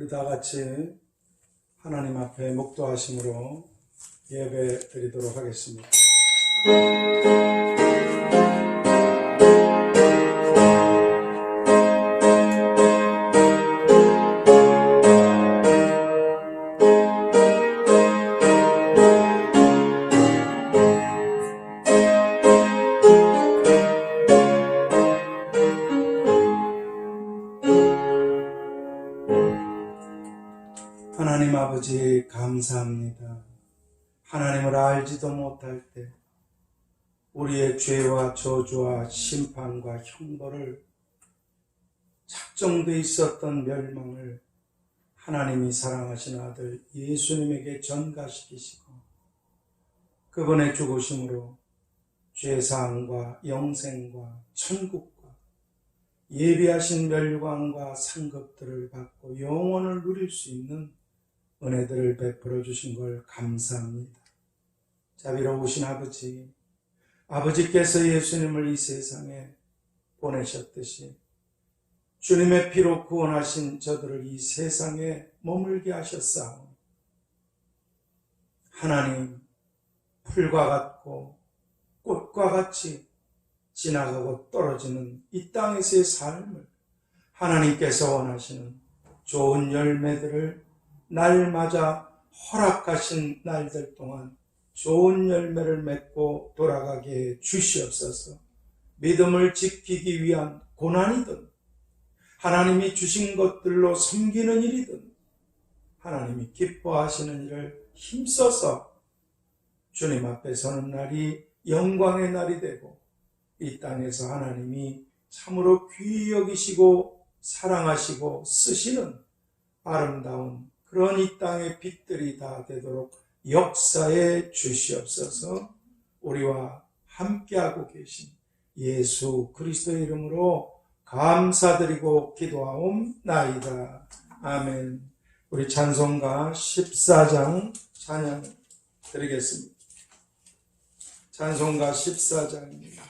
다 같이 하나님 앞에 묵도하심으로 예배 드리도록 하겠습니다. 하나님 아버지 감사합니다. 하나님을 알지도 못할 때 우리의 죄와 저주와 심판과 형벌을 작정되어 있었던 멸망을 하나님이 사랑하신 아들 예수님에게 전가시키시고 그분의 죽으심으로 죄사함과 영생과 천국과 예비하신 멸관과 상급들을 받고 영원을 누릴 수 있는 은혜들을 베풀어 주신 걸 감사합니다. 자비로우신 아버지, 아버지께서 예수님을 이 세상에 보내셨듯이 주님의 피로 구원하신 저들을 이 세상에 머물게 하셨사오니 하나님, 풀과 같고 꽃과 같이 지나가고 떨어지는 이 땅에서의 삶을 하나님께서 원하시는 좋은 열매들을 날마다 허락하신 날들 동안 좋은 열매를 맺고 돌아가게 해 주시옵소서. 믿음을 지키기 위한 고난이든 하나님이 주신 것들로 섬기는 일이든 하나님이 기뻐하시는 일을 힘써서 주님 앞에 서는 날이 영광의 날이 되고 이 땅에서 하나님이 참으로 귀히 여기시고 사랑하시고 쓰시는 아름다운 그런 이 땅의 빛들이 다 되도록 역사해 주시옵소서. 우리와 함께하고 계신 예수 그리스도의 이름으로 감사드리고 기도하옵나이다. 아멘. 우리 찬송가 14장 찬양 드리겠습니다. 찬송가 14장입니다.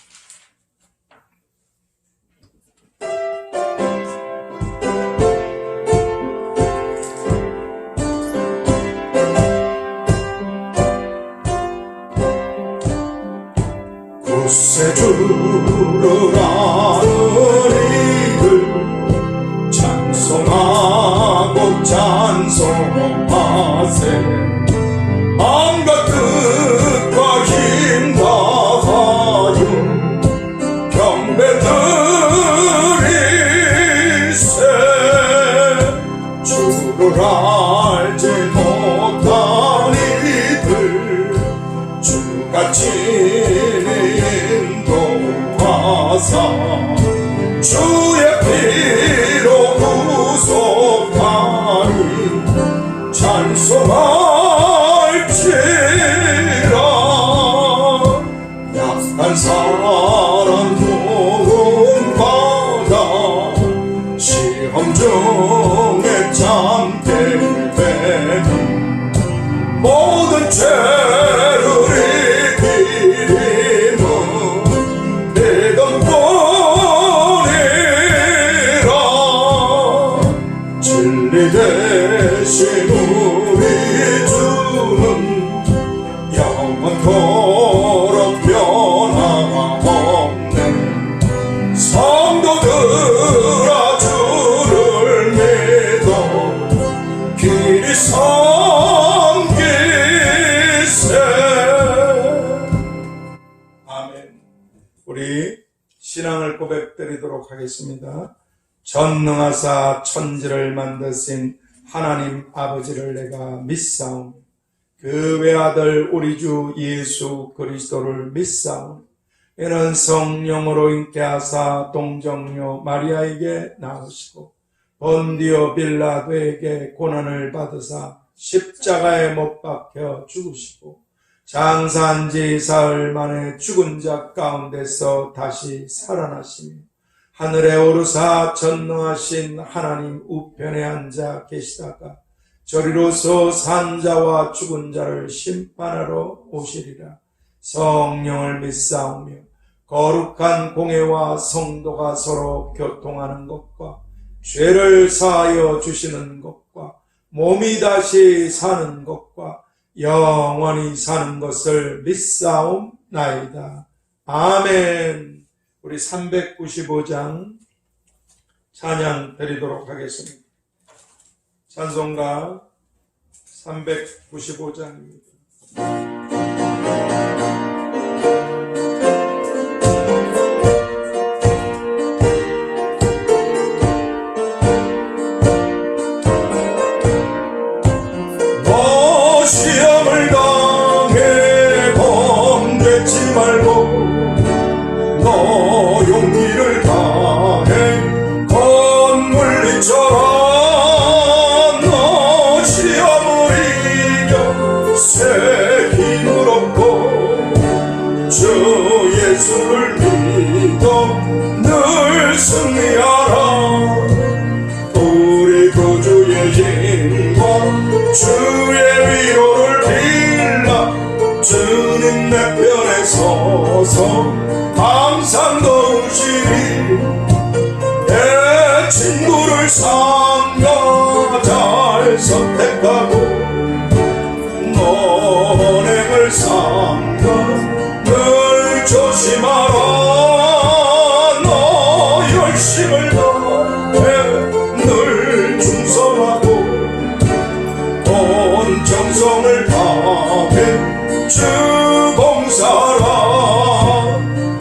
구세주를 아는 이들 찬송하고 찬송하세. 마음과 뜻과 힘 다하여 경배드리세. 주를 알지 못한 이들 주같이 주의 피로 구속하니 찬송할지라. 약한 사람 도움받아 시험 중에 참게 되니 모든 죄를 이기리는 내가 진리 대신 우리 주는 영원토록 변함없네. 성도들아 주를 믿어 길이 섬기세. 아멘. 우리 신앙을 고백드리도록 하겠습니다. 전능하사 천지를 만드신 하나님 아버지를 내가 믿사오니 그 외아들 우리 주 예수 그리스도를 믿사오니 이는 성령으로 잉태하사 동정녀 마리아에게 낳으시고 본디오 빌라도에게 고난을 받으사 십자가에 못 박혀 죽으시고 장사한 지 사흘 만에 죽은 자 가운데서 다시 살아나시며 하늘에 오르사 전능하신 하나님 우편에 앉아 계시다가 저리로서 산 자와 죽은 자를 심판하러 오시리라. 성령을 믿사오며 거룩한 공회와 성도가 서로 교통하는 것과 죄를 사하여 주시는 것과 몸이 다시 사는 것과 영원히 사는 것을 믿사옵나이다. 아멘. 우리 395장 찬양 드리도록 하겠습니다. 찬송가 395장입니다. 너 시험을 당해 겁내지 말고 너 용기를 다해 건물리처럼 너 시험을 이겨 새 힘을 얻고 주 예수를 믿어 늘 승리하라. 우리 구주의 힘과 주의 위로를 빌라. 주님 내 편에 서서 항상 도우시리. 내 친구를 삼가 잘 선택하고 너행을 삼가 늘 조심하라. 너 열심을 다해 늘 충성하고 온 정성을 다해 주 봉사라.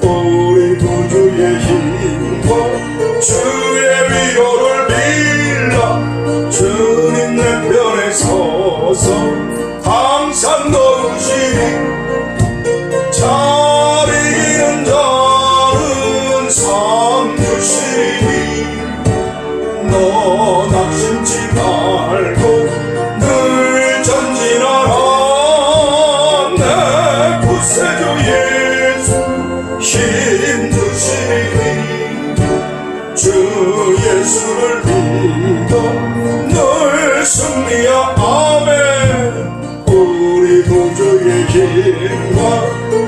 우리 구주의 힘과 주의 위로를 빌라. 주님 내 편에 서서 항상 도우시니. 잘 이기는 자는 상 주시니. 너 낙심치 말고 늘 전진하라. 내 구세주 예수 힘 주시니. 주 예수를 믿어 늘 승리야. 아멘. 우리 구주의 힘과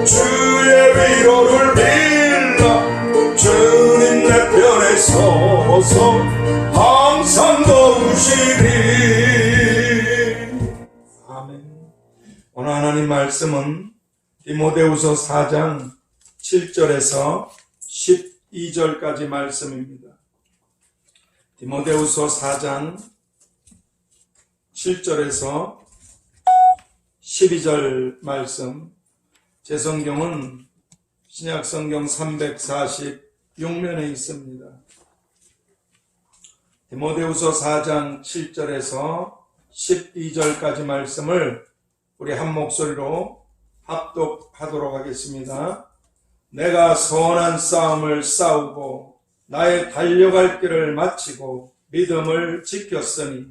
주의 위로를 빌라. 주님 내 편에 서서 항상 도우시리. 아멘. 오늘 하나님 말씀은 디모데후서 4장 7절에서 12절까지 말씀입니다. 디모데후서 4장 7절에서 12절 말씀. 제 성경은 신약성경 346면에 있습니다. 디모데후서 4장 7절에서 12절까지 말씀을 우리 한 목소리로 합독하도록 하겠습니다. 내가 선한 싸움을 싸우고 나의 달려갈 길을 마치고 믿음을 지켰으니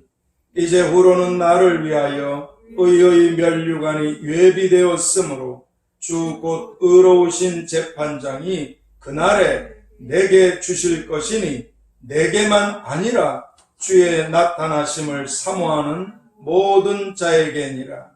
이제 후로는 나를 위하여 의의 면류관이 예비되었으므로 주 곧 의로우신 재판장이 그날에 내게 주실 것이니 내게만 아니라 주의 나타나심을 사모하는 모든 자에게니라.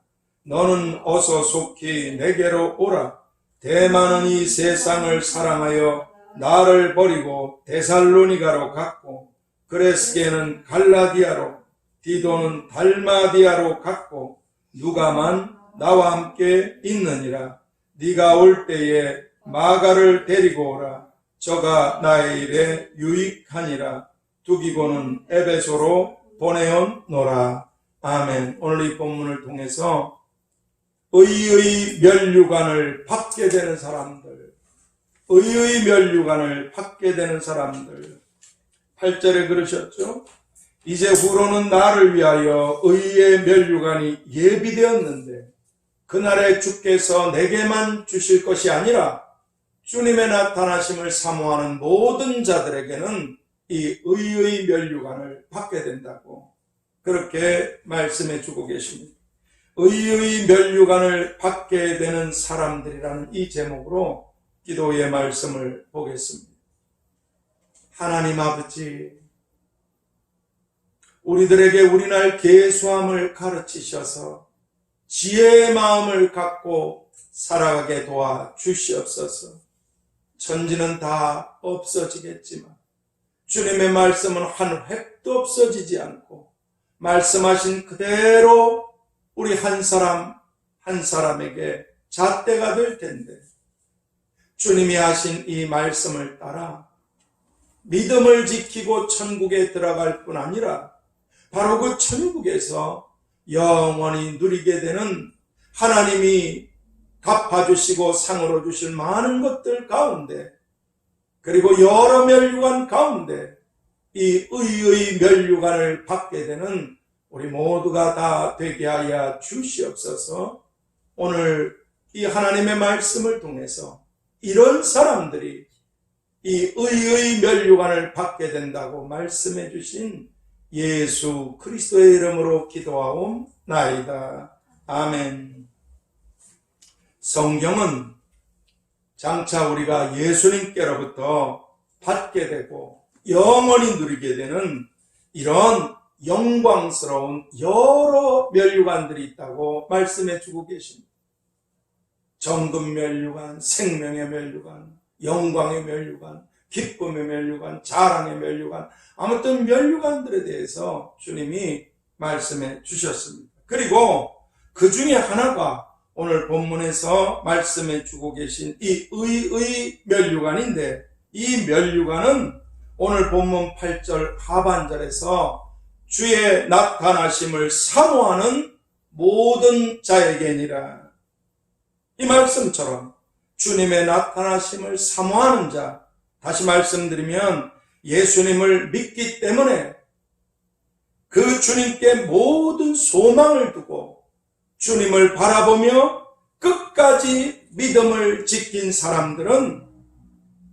너는 어서 속히 내게로 오라. 대만은 이 세상을 사랑하여 나를 버리고 데살로니가로 갔고 그레스게는 갈라디아로 디도는 달마디아로 갔고 누가만 나와 함께 있느니라. 네가 올 때에 마가를 데리고 오라. 저가 나의 일에 유익하니라. 두기고는 에베소로 보내었노라. 아멘. 오늘 이 본문을 통해서 의의 면류관을 받게 되는 사람들, 의의 면류관을 받게 되는 사람들, 8절에 그러셨죠? 이제 후로는 나를 위하여 의의 면류관이 예비되었는데 그날에 주께서 내게만 주실 것이 아니라 주님의 나타나심을 사모하는 모든 자들에게는 이 의의 면류관을 받게 된다고 그렇게 말씀해 주고 계십니다. 의의 면류관을 받게 되는 사람들이라는 이 제목으로 기도의 말씀을 보겠습니다. 하나님 아버지, 우리들에게 우리날 계수함을 가르치셔서 지혜의 마음을 갖고 살아가게 도와 주시옵소서. 천지는 다 없어지겠지만 주님의 말씀은 한 획도 없어지지 않고 말씀하신 그대로 우리 한 사람 한 사람에게 잣대가 될 텐데, 주님이 하신 이 말씀을 따라 믿음을 지키고 천국에 들어갈 뿐 아니라 바로 그 천국에서 영원히 누리게 되는 하나님이 갚아주시고 상으로 주실 많은 것들 가운데, 그리고 여러 면류관 가운데 이 의의 면류관을 받게 되는 우리 모두가 다 되게 하여 주시옵소서. 오늘 이 하나님의 말씀을 통해서 이런 사람들이 이 의의 면류관을 받게 된다고 말씀해 주신 예수 그리스도의 이름으로 기도하옵나이다. 아멘. 성경은 장차 우리가 예수님께로부터 받게 되고 영원히 누리게 되는 이런 영광스러운 여러 면류관들이 있다고 말씀해 주고 계십니다. 정금 면류관, 생명의 면류관, 영광의 면류관, 기쁨의 면류관, 자랑의 면류관, 아무튼 면류관들에 대해서 주님이 말씀해 주셨습니다. 그리고 그 중에 하나가 오늘 본문에서 말씀해 주고 계신 이 의의 면류관인데, 이 면류관은 오늘 본문 8절 하반절에서 주의 나타나심을 사모하는 모든 자에게니라. 이 말씀처럼 주님의 나타나심을 사모하는 자, 다시 말씀드리면 예수님을 믿기 때문에 그 주님께 모든 소망을 두고 주님을 바라보며 끝까지 믿음을 지킨 사람들은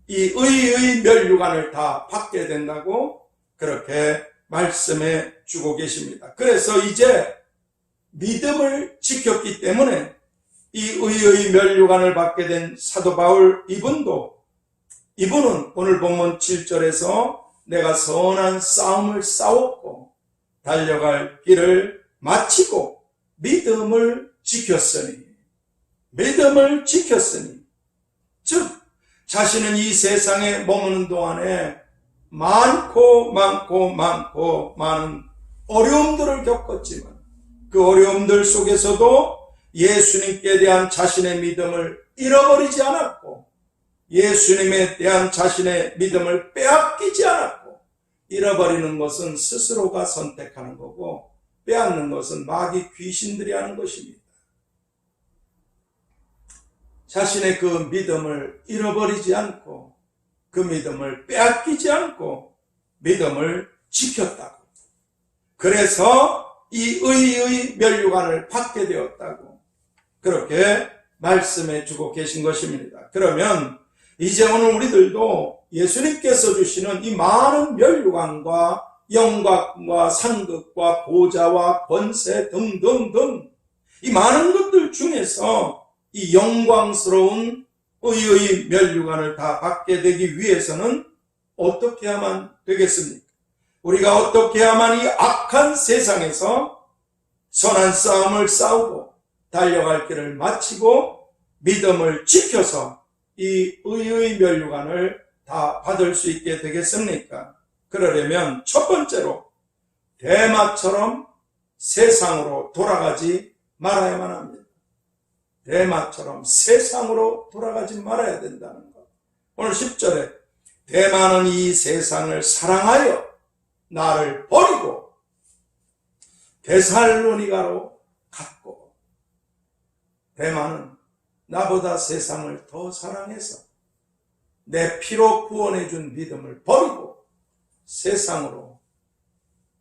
이 의의 면류관을 다 받게 된다고 그렇게 말씀해 주고 계십니다. 그래서 이제 믿음을 지켰기 때문에 이 의의 면류관을 받게 된 사도 바울 이분은 오늘 본문 7절에서 내가 선한 싸움을 싸웠고 달려갈 길을 마치고 믿음을 지켰으니, 즉 자신은 이 세상에 머무는 동안에 많은 어려움들을 겪었지만 그 어려움들 속에서도 예수님께 대한 자신의 믿음을 잃어버리지 않았고, 예수님에 대한 자신의 믿음을 빼앗기지 않았고, 잃어버리는 것은 스스로가 선택하는 거고 빼앗는 것은 마귀 귀신들이 하는 것입니다. 자신의 그 믿음을 잃어버리지 않고 그 믿음을 빼앗기지 않고 믿음을 지켰다고. 그래서 이 의의 면류관을 받게 되었다고 그렇게 말씀해 주고 계신 것입니다. 그러면 이제 오늘 우리들도 예수님께서 주시는 이 많은 면류관과 영광과 상급과 보좌와 권세 등등등 이 많은 것들 중에서 이 영광스러운 의의 면류관을 다 받게 되기 위해서는 어떻게 하면 되겠습니까? 우리가 어떻게 하면 이 악한 세상에서 선한 싸움을 싸우고 달려갈 길을 마치고 믿음을 지켜서 이 의의 면류관을 다 받을 수 있게 되겠습니까? 그러려면 첫 번째로 대마처럼 세상으로 돌아가지 말아야만 합니다. 대마처럼 세상으로 돌아가지 말아야 된다는 것. 오늘 10절에 대마는 이 세상을 사랑하여 나를 버리고 데살로니가로 갔고, 대마는 나보다 세상을 더 사랑해서 내 피로 구원해 준 믿음을 버리고 세상으로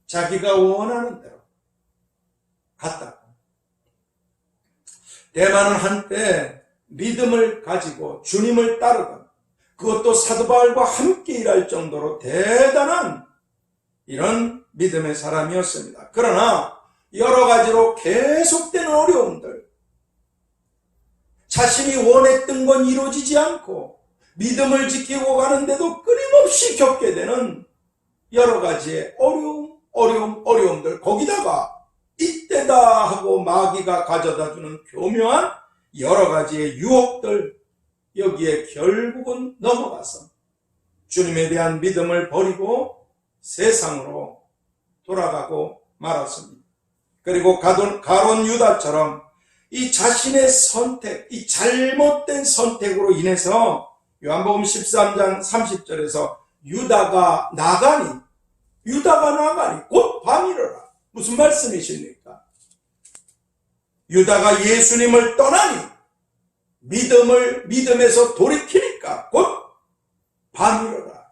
자기가 원하는 대로 갔다고. 대마는 한때 믿음을 가지고 주님을 따르던, 그것도 사도 바울과 함께 일할 정도로 대단한 이런 믿음의 사람이었습니다. 그러나 여러 가지로 계속되는 어려움들, 자신이 원했던 건 이루어지지 않고 믿음을 지키고 가는데도 끊임없이 겪게 되는 여러 가지의 어려움들, 거기다가 이때다 하고 마귀가 가져다주는 교묘한 여러 가지의 유혹들, 여기에 결국은 넘어가서 주님에 대한 믿음을 버리고 세상으로 돌아가고 말았습니다. 그리고 가론 유다처럼 이 자신의 선택, 이 잘못된 선택으로 인해서 요한복음 13장 30절에서 유다가 나가니 곧 밤이러라. 무슨 말씀이십니까? 유다가 예수님을 떠나니 믿음에서 돌이키니까 곧 밤이러라.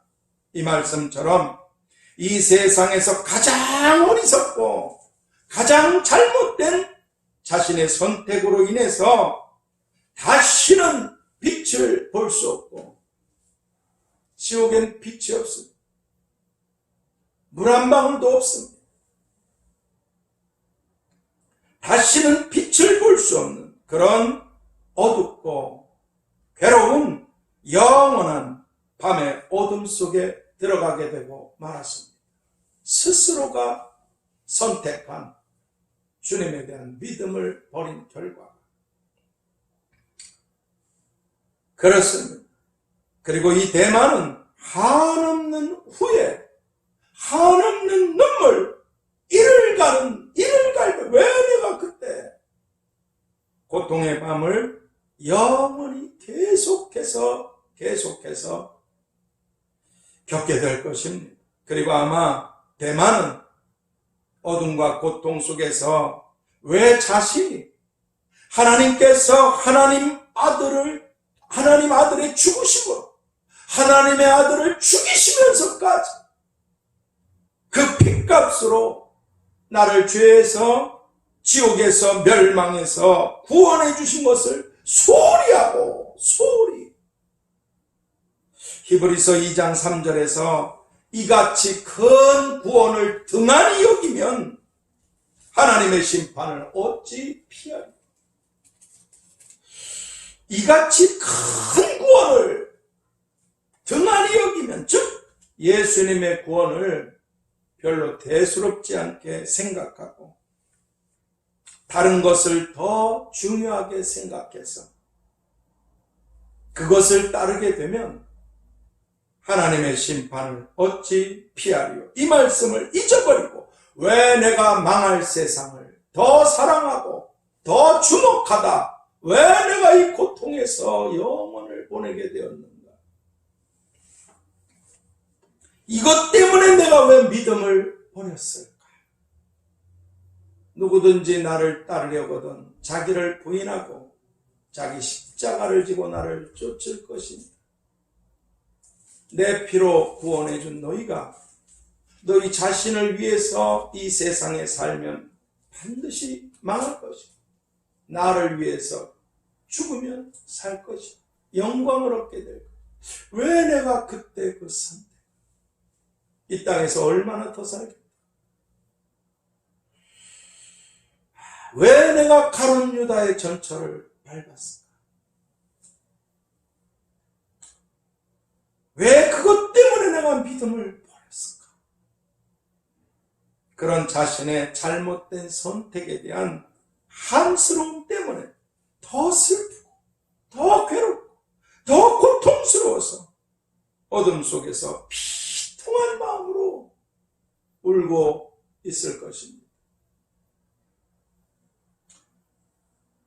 이 말씀처럼 이 세상에서 가장 어리석고 가장 잘못된 자신의 선택으로 인해서 다시는 빛을 볼 수 없고 지옥엔 빛이 없습니다. 물 한 방울도 없습니다. 다시는 빛을 볼 수 없는 그런 어둡고 괴로운 영원한 밤의 어둠 속에 들어가게 되고 말았습니다. 스스로가 선택한 주님에 대한 믿음을 버린 결과 그렇습니다. 그리고 이 대만은 한없는 후회, 한없는 눈물, 이를 갈고 왜 내가 그때 고통의 밤을 영원히 계속해서 겪게 될 것입니다. 그리고 아마 대만은 어둠과 고통 속에서 왜 자신이 하나님께서 하나님 아들의 죽으심으로 하나님의 아들을 죽이시면서까지 그 핏값으로 나를 죄에서 지옥에서 멸망해서 구원해 주신 것을 소리 히브리서 2장 3절에서 이같이 큰 구원을 등한히 여기면 하나님의 심판을 어찌 피하리. 이같이 큰 구원을 등한히 여기면, 즉 예수님의 구원을 별로 대수롭지 않게 생각하고 다른 것을 더 중요하게 생각해서 그것을 따르게 되면 하나님의 심판을 어찌 피하리요. 이 말씀을 잊어버리고 왜 내가 망할 세상을 더 사랑하고 더 주목하다, 왜 내가 이 고통에서 영원을 보내게 되었는가, 이것 때문에 내가 왜 믿음을 버렸을까. 누구든지 나를 따르려거든 자기를 부인하고 자기 십자가를 지고 나를 쫓을 것입니다. 내 피로 구원해 준 너희가 너희 자신을 위해서 이 세상에 살면 반드시 망할 것이고 나를 위해서 죽으면 살 것이고 영광을 얻게 될 것이고, 왜 내가 그때 그 선택, 이 땅에서 얼마나 더 살겠다, 왜 내가 가룟 유다의 전철을 밟았을까, 왜 그것 때문에 내가 믿음을 버렸을까. 그런 자신의 잘못된 선택에 대한 한스러움 때문에 더 슬프고 더 괴롭고 더 고통스러워서 어둠 속에서 비통한 마음으로 울고 있을 것입니다.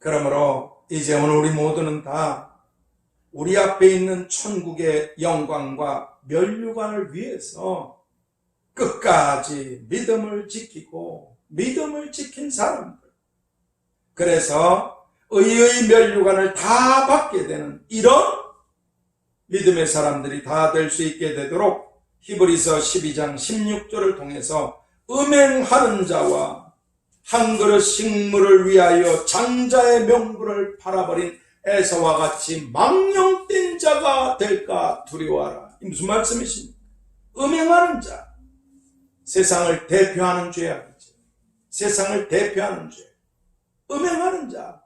그러므로 이제 오늘 우리 모두는 다 우리 앞에 있는 천국의 영광과 면류관을 위해서 끝까지 믿음을 지키고 믿음을 지킨 사람들, 그래서 의의 면류관을 다 받게 되는 이런 믿음의 사람들이 다 될 수 있게 되도록 히브리서 12장 16절을 통해서 음행하는 자와 한 그릇 식물을 위하여 장자의 명분을 팔아버린 에서와 같이 망령된 자가 될까 두려워하라. 이 무슨 말씀이십니까? 음행하는 자, 세상을 대표하는 죄악이죠. 세상을 대표하는 죄. 음행하는 자,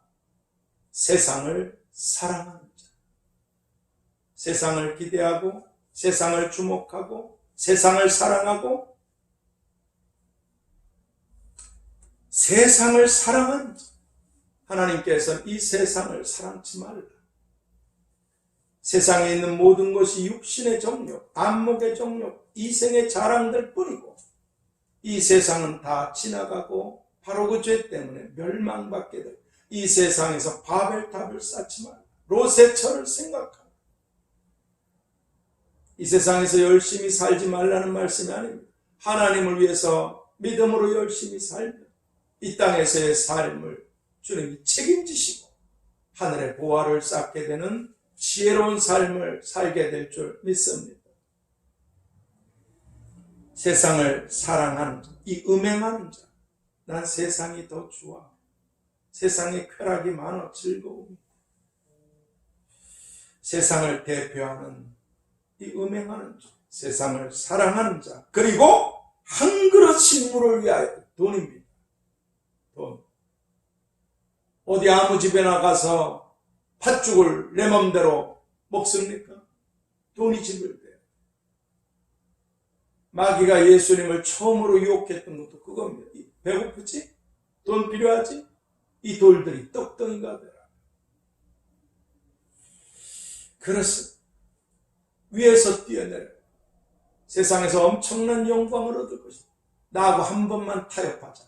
세상을 사랑하는 자, 세상을 기대하고 세상을 주목하고 세상을 사랑하고 세상을 사랑하는 자. 하나님께서 이 세상을 사랑치 말라. 세상에 있는 모든 것이 육신의 정욕, 안목의 정욕, 이생의 자랑들 뿐이고 이 세상은 다 지나가고 바로 그 죄 때문에 멸망받게 되고 이 세상에서 바벨탑을 쌓지 말라. 로세처를 생각하라. 이 세상에서 열심히 살지 말라는 말씀이 아닙니다. 하나님을 위해서 믿음으로 열심히 살면 이 땅에서의 삶을 주님이 책임지시고 하늘의 보화를 쌓게 되는 지혜로운 삶을 살게 될 줄 믿습니다. 세상을 사랑하는 자, 이 음행하는 자, 난 세상이 더 좋아. 세상에 쾌락이 많아 즐거움. 세상을 대표하는 이 음행하는 자, 세상을 사랑하는 자, 그리고 한 그릇 식물을 위하여 돈입니다. 돈. 어디 아무 집에 나가서 팥죽을 내 맘대로 먹습니까? 돈이 집을 대요. 마귀가 예수님을 처음으로 유혹했던 것도 그겁니다. 배고프지? 돈 필요하지? 이 돌들이 떡덩이가 되라. 그래서 위에서 뛰어내려 세상에서 엄청난 영광을 얻을 것이다. 나하고 한 번만 타협하자.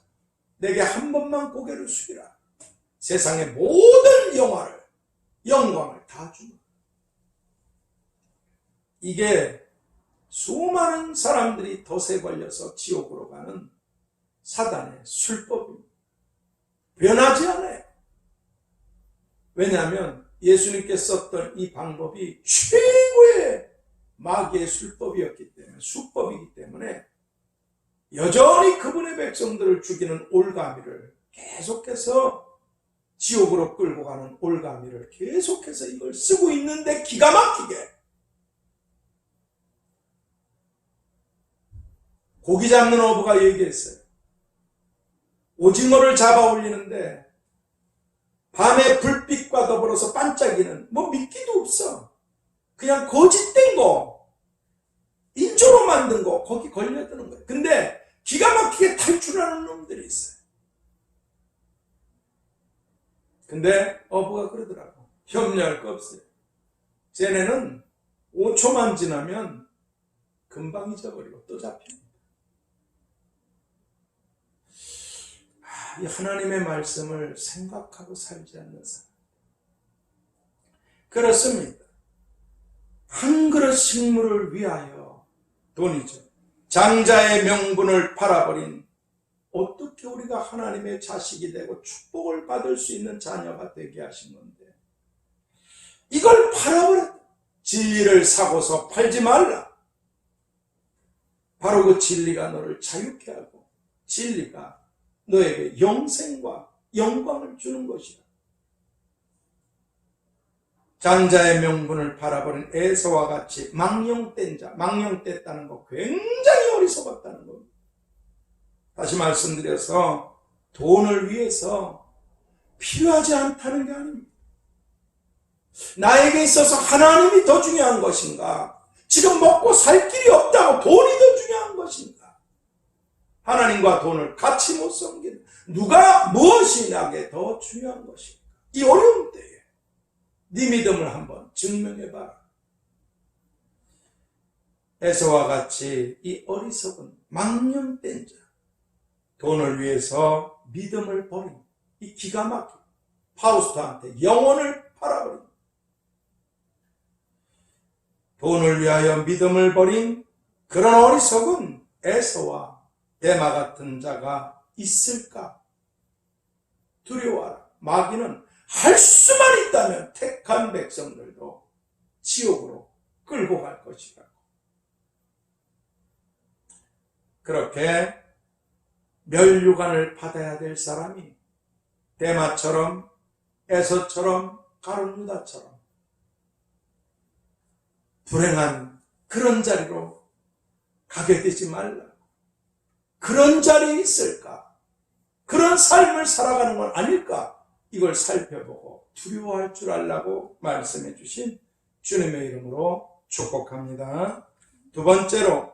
내게 한 번만 고개를 숙이라. 세상의 모든 영광을 다 주마. 이게 수많은 사람들이 덫에 걸려서 지옥으로 가는 사단의 술법입니다. 변하지 않아요. 왜냐하면 예수님께서 썼던 이 방법이 최고의 마귀의 술법이었기 때문에, 수법이기 때문에 여전히 그분의 백성들을 죽이는 올가미를 계속해서 지옥으로 끌고 가는 올가미를 계속해서 이걸 쓰고 있는데 기가 막히게 고기 잡는 어부가 얘기했어요. 오징어를 잡아 올리는데 밤에 불빛과 더불어서 반짝이는 미끼도 없어. 그냥 거짓된 거, 인조로 만든 거 거기 걸려드는 거예요. 근데 기가 막히게 탈출하는 놈들이 있어요. 근데 어부가 그러더라고. 협력할 거 없어요. 쟤네는 5초만 지나면 금방 잊어버리고 또 잡힙니다. 이 하나님의 말씀을 생각하고 살지 않는 사람. 그렇습니다. 한 그릇 식물을 위하여 돈이죠. 장자의 명분을 팔아버린 어떻게 우리가 하나님의 자식이 되고 축복을 받을 수 있는 자녀가 되게 하신 건데 이걸 팔아버렸다. 진리를 사고서 팔지 말라. 바로 그 진리가 너를 자유케 하고 진리가 너에게 영생과 영광을 주는 것이다. 장자의 명분을 팔아버린 에서와 같이 망령된 자, 망령됐다는 거 굉장히 어리석었다는 겁니다. 다시 말씀드려서 돈을 위해서 필요하지 않다는 게 아닙니다. 나에게 있어서 하나님이 더 중요한 것인가? 지금 먹고 살 길이 없다고 돈이 더 중요한 것인가? 하나님과 돈을 같이 못 섬기는 누가 무엇이 나게 더 중요한 것인가? 이 어려운 때에 네 믿음을 한번 증명해봐라. 에서와 같이 이 어리석은 망령된 자, 돈을 위해서 믿음을 버린 이 기가 막힌 파우스트한테 영혼을 팔아버린 돈을 위하여 믿음을 버린 그런 어리석은 에서와 대마 같은 자가 있을까? 두려워하라. 마귀는 할 수만 있다면 택한 백성들도 지옥으로 끌고 갈 것이라고. 그렇게 멸류관을 받아야 될 사람이 대마처럼 에서처럼 가룟 유다처럼 불행한 그런 자리로 가게 되지 말라. 그런 자리에 있을까? 그런 삶을 살아가는 건 아닐까? 이걸 살펴보고 두려워할 줄 알라고 말씀해 주신 주님의 이름으로 축복합니다. 두 번째로,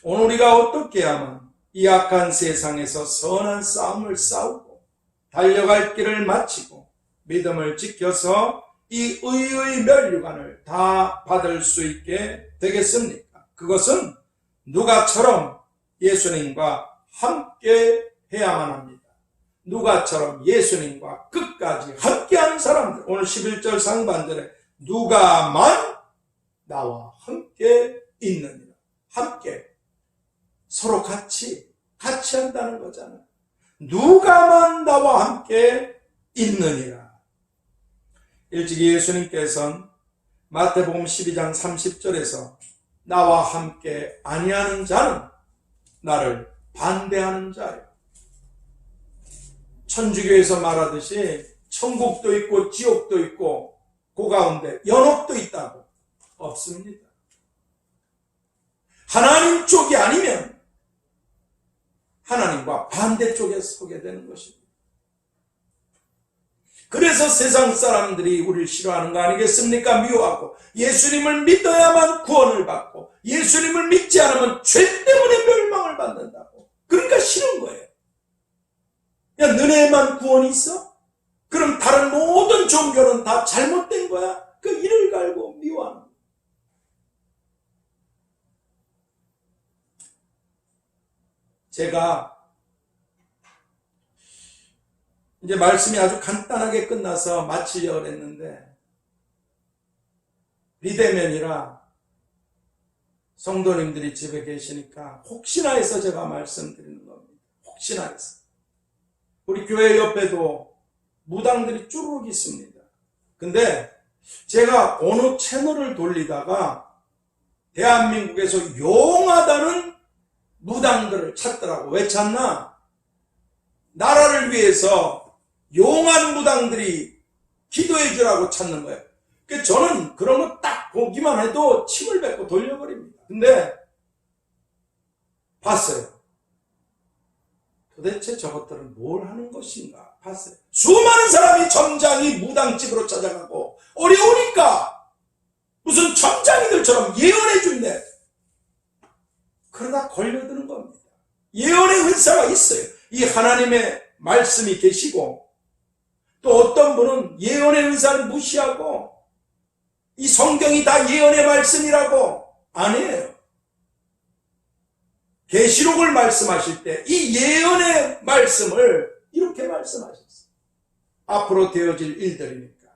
오늘 우리가 어떻게 하면 이 악한 세상에서 선한 싸움을 싸우고 달려갈 길을 마치고 믿음을 지켜서 이 의의 멸류관을 다 받을 수 있게 되겠습니까? 그것은 누가처럼 예수님과 함께 해야만 합니다. 누가처럼 예수님과 끝까지 함께하는 사람들. 오늘 11절 상반절에 누가만 나와 함께 있느니라. 함께 서로 같이 한다는 거잖아요. 누가만 나와 함께 있느니라. 일찍이 예수님께서는 마태복음 12장 30절에서 나와 함께 아니하는 자는 나를 반대하는 자요. 천주교에서 말하듯이 천국도 있고 지옥도 있고 그 가운데 연옥도 있다고. 없습니다. 하나님 쪽이 아니면 하나님과 반대쪽에 서게 되는 것입니다. 그래서 세상 사람들이 우리를 싫어하는 거 아니겠습니까? 미워하고 예수님을 믿어야만 구원을 받고 예수님을 믿지 않으면 죄 때문에 멸망을 받는다고. 그러니까 싫은 거예요. 야, 너네만 구원이 있어? 그럼 다른 모든 종교는 다 잘못된 거야? 그 이를 갈고 미워하는 거예요. 제가 이제 말씀이 아주 간단하게 끝나서 마치려고 했는데 비대면이라 성도님들이 집에 계시니까 혹시나 해서 제가 말씀드리는 겁니다. 혹시나 해서. 우리 교회 옆에도 무당들이 쭈루룩 있습니다. 근데 제가 어느 채널을 돌리다가 대한민국에서 용하다는 무당들을 찾더라고. 왜 찾나? 나라를 위해서 용한 무당들이 기도해 주라고 찾는 거예요. 그래서 저는 그런 거 딱 보기만 해도 침을 뱉고 돌려버립니다. 근데 봤어요. 도대체 저것들은 뭘 하는 것인가 봤어요. 수많은 사람이 점장이 무당집으로 찾아가고 어려우니까 무슨 점장이들처럼 예언해 준대. 그러다 걸려드는 겁니다. 예언의 은사가 있어요. 이 하나님의 말씀이 계시고 또 어떤 분은 예언의 은사를 무시하고 이 성경이 다 예언의 말씀이라고 안 해요. 계시록을 말씀하실 때 이 예언의 말씀을 이렇게 말씀하셨어요. 앞으로 되어질 일들이니까.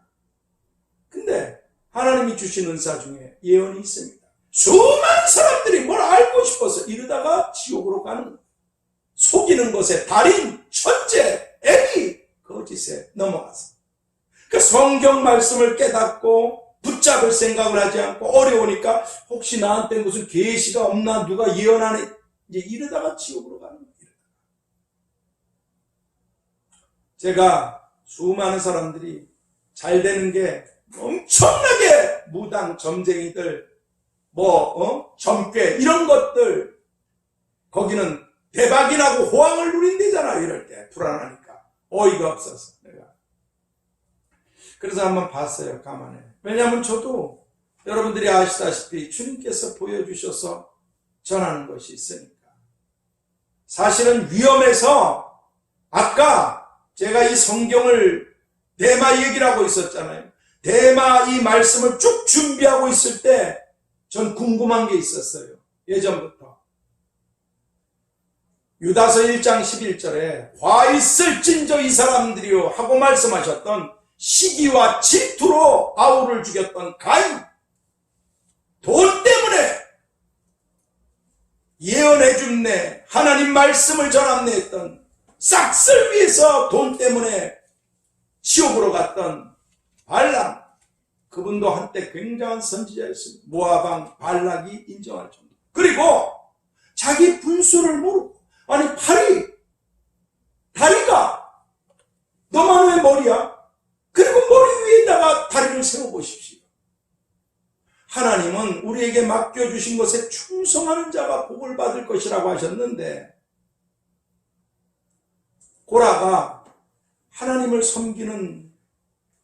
근데 하나님이 주신 은사 중에 예언이 있습니다. 수많은 사람들이 뭘 알고 싶어서 이러다가 지옥으로 가는 거예요. 속이는 것에 달인, 천재, 애기, 거짓에 넘어가서. 그 성경 말씀을 깨닫고 붙잡을 생각을 하지 않고 어려우니까 혹시 나한테 무슨 계시가 없나 누가 예언하네 이제 이러다가 지옥으로 가는 거예요. 제가 수많은 사람들이 잘 되는 게 엄청나게 무당 점쟁이들 점괘 이런 것들 거기는 대박이 나고 호황을 누린대잖아. 이럴 때 불안하니까 어이가 없어서 내가 그래서 한번 봤어요. 가만히. 왜냐하면 저도 여러분들이 아시다시피 주님께서 보여주셔서 전하는 것이 있으니까 사실은 위험해서 아까 제가 이 성경을 대마 얘기를 하고 있었잖아요. 대마 이 말씀을 쭉 준비하고 있을 때 전 궁금한 게 있었어요. 예전부터. 유다서 1장 11절에 화 있을진저 이 사람들이요 하고 말씀하셨던 시기와 질투로 아울을 죽였던 가인. 돈 때문에 예언해 줍네. 하나님 말씀을 전함네 했던 싹쓸 위해서 돈 때문에 지옥으로 갔던 발람. 그분도 한때 굉장한 선지자였습니다. 모압왕 발락이 인정할 정도. 그리고 자기 분수를 모르고 아니 다리가 너만 왜 머리야? 그리고 머리 위에다가 다리를 세워보십시오. 하나님은 우리에게 맡겨주신 것에 충성하는 자가 복을 받을 것이라고 하셨는데 고라가 하나님을 섬기는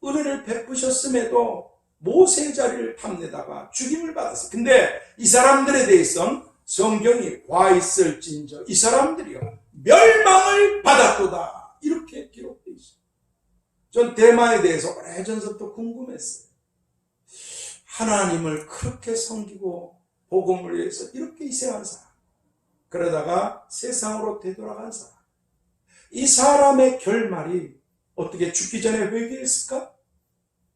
은혜를 베푸셨음에도 모세의 자리를 탐내다가 죽임을 받았어요. 근데 이 사람들에 대해서는 성경이 화 있을진저 이 사람들이요 멸망을 받았도다 이렇게 기록되어 있어요. 전 대마에 대해서 오래전부터 궁금했어요. 하나님을 그렇게 섬기고 복음을 위해서 이렇게 희생한 사람 그러다가 세상으로 되돌아간 사람. 이 사람의 결말이 어떻게 죽기 전에 회개했을까?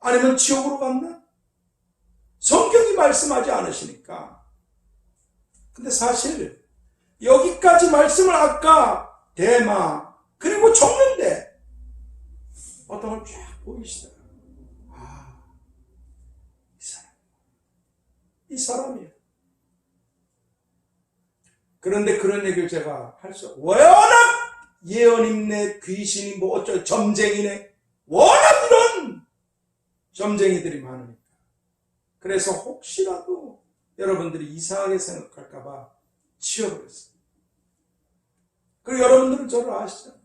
아니면 지옥으로 갔나? 성경이 말씀하지 않으시니까. 근데 사실 여기까지 말씀을 아까 대마 그리고 적는데 어떤 걸 쫙 보이시더라고요. 아, 이 사람이에요. 그런데 그런 얘기를 제가 할 수 없어요. 워낙 예언이네, 귀신이 뭐 어쩌고 점쟁이네, 워낙 이런 점쟁이들이 많으니까. 그래서 혹시라도 여러분들이 이상하게 생각할까봐 지워버렸어요. 그리고 여러분들은 저를 아시잖아요.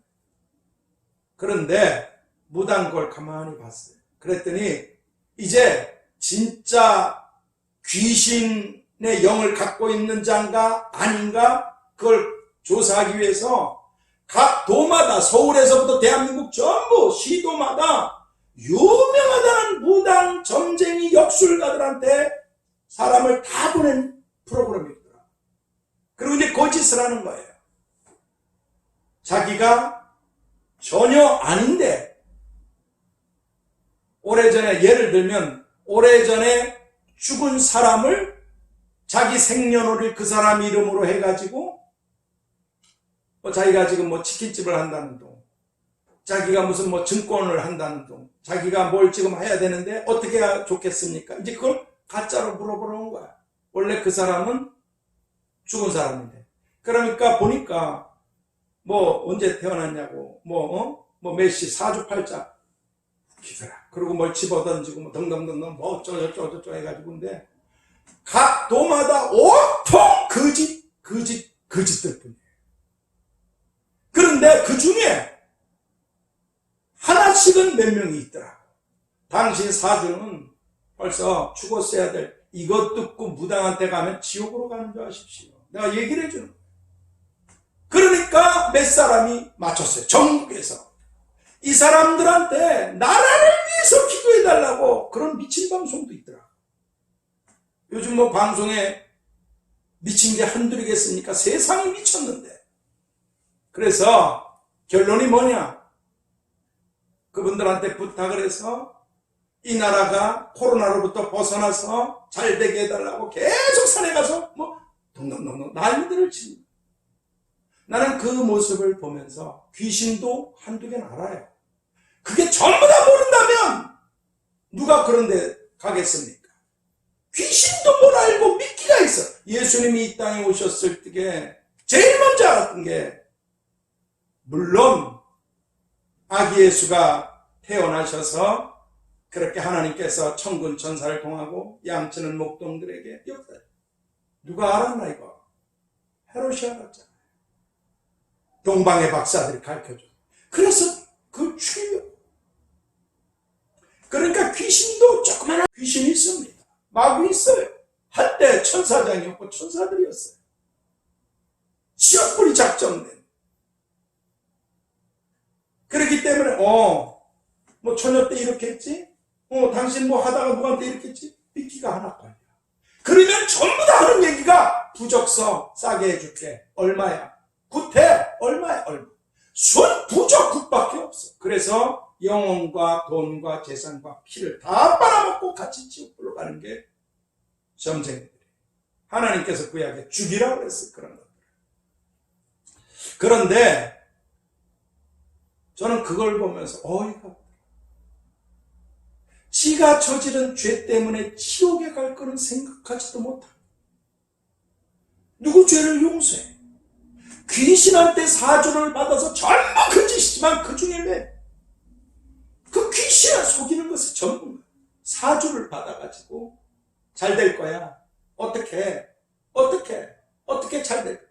그런데 무당 걸 가만히 봤어요. 그랬더니 이제 진짜 귀신의 영을 갖고 있는 자인가 아닌가 그걸 조사하기 위해서 각 도마다 서울에서부터 대한민국 전부 시도마다 유명하다는 무당 점쟁이 역술가들한테 사람을 다 보낸 프로그램이더라. 그리고 이제 거짓을 하는 거예요. 자기가 전혀 아닌데 오래전에 예를 들면 오래전에 죽은 사람을 자기 생년월일 그 사람 이름으로 해가지고 자기가 지금 뭐 치킨집을 한다는 둥, 자기가 무슨 뭐 증권을 한다는 둥, 자기가 뭘 지금 해야 되는데 어떻게 해야 좋겠습니까? 이제 그걸 가짜로 물어보는 거야. 원래 그 사람은 죽은 사람인데. 그러니까 보니까 뭐 언제 태어났냐고 뭐 몇시 사주팔자 웃기더라. 그리고 뭘 집어던지고 뭐 덩덩덩덩 뭐 어쩌고저쩌고 해가지고 근데 각 도마다 온통 거짓들 뿐이에요. 그런데 그 중에 하나씩은 몇 명이 있더라고. 당신 사주는 벌써 죽었어야 될 이것 듣고 무당한테 가면 지옥으로 가는 줄 아십시오. 내가 얘기를 해주는 거예요. 그러니까 몇 사람이 맞췄어요. 전국에서. 이 사람들한테 나라를 위해서 기도해달라고 그런 미친 방송도 있더라. 요즘 뭐 방송에 미친 게 한둘이겠습니까? 세상이 미쳤는데. 그래서 결론이 뭐냐? 그분들한테 부탁을 해서 이 나라가 코로나로부터 벗어나서 잘 되게 해달라고 계속 산에 가서 뭐 동동동동 난리들을 칩니다. 나는 그 모습을 보면서 귀신도 한두 개는 알아요. 그게 전부 다 모른다면 누가 그런 데 가겠습니까? 귀신도 뭘 알고 미끼가 있어. 예수님이 이 땅에 오셨을 때 제일 먼저 알았던 게 물론 아기 예수가 태어나셔서 그렇게 하나님께서 천군 천사를 통하고 양치는 목동들에게 역사. 누가 알았나 이거? 헤롯이 알았잖아요. 동방의 박사들이 가르쳐줘. 그래서 그 죽여. 그러니까 귀신도 조그마한 귀신이 있습니다. 마귀 있어요. 한때 천사장이었고 천사들이었어요. 지역불이 작정된. 그렇기 때문에 뭐 처녀 때 이렇게 했지? 당신 뭐 하다가 누구한테 이렇게 했지? 미끼가 하나 걸려. 그러면 전부 다 하는 얘기가 부적서 싸게 해줄게. 얼마야? 구태 얼마야? 얼마. 순 부적국밖에 없어. 그래서 영혼과 돈과 재산과 피를 다 빨아먹고 같이 지옥불로 가는 게 점쟁이들이에요. 하나님께서 구약에 죽이라고 그랬어요. 그런 것들. 그런데 저는 그걸 보면서 어이가 없더라. 지가 저지른 죄 때문에 지옥에 갈 거는 생각하지도 못하고 누구 죄를 용서해? 귀신한테 사주를 받아서 전부 그 짓이지만 그 중에 왜? 그 귀신을 속이는 것이 전부 사주를 받아가지고 잘 될 거야. 어떻게 잘 될 거야?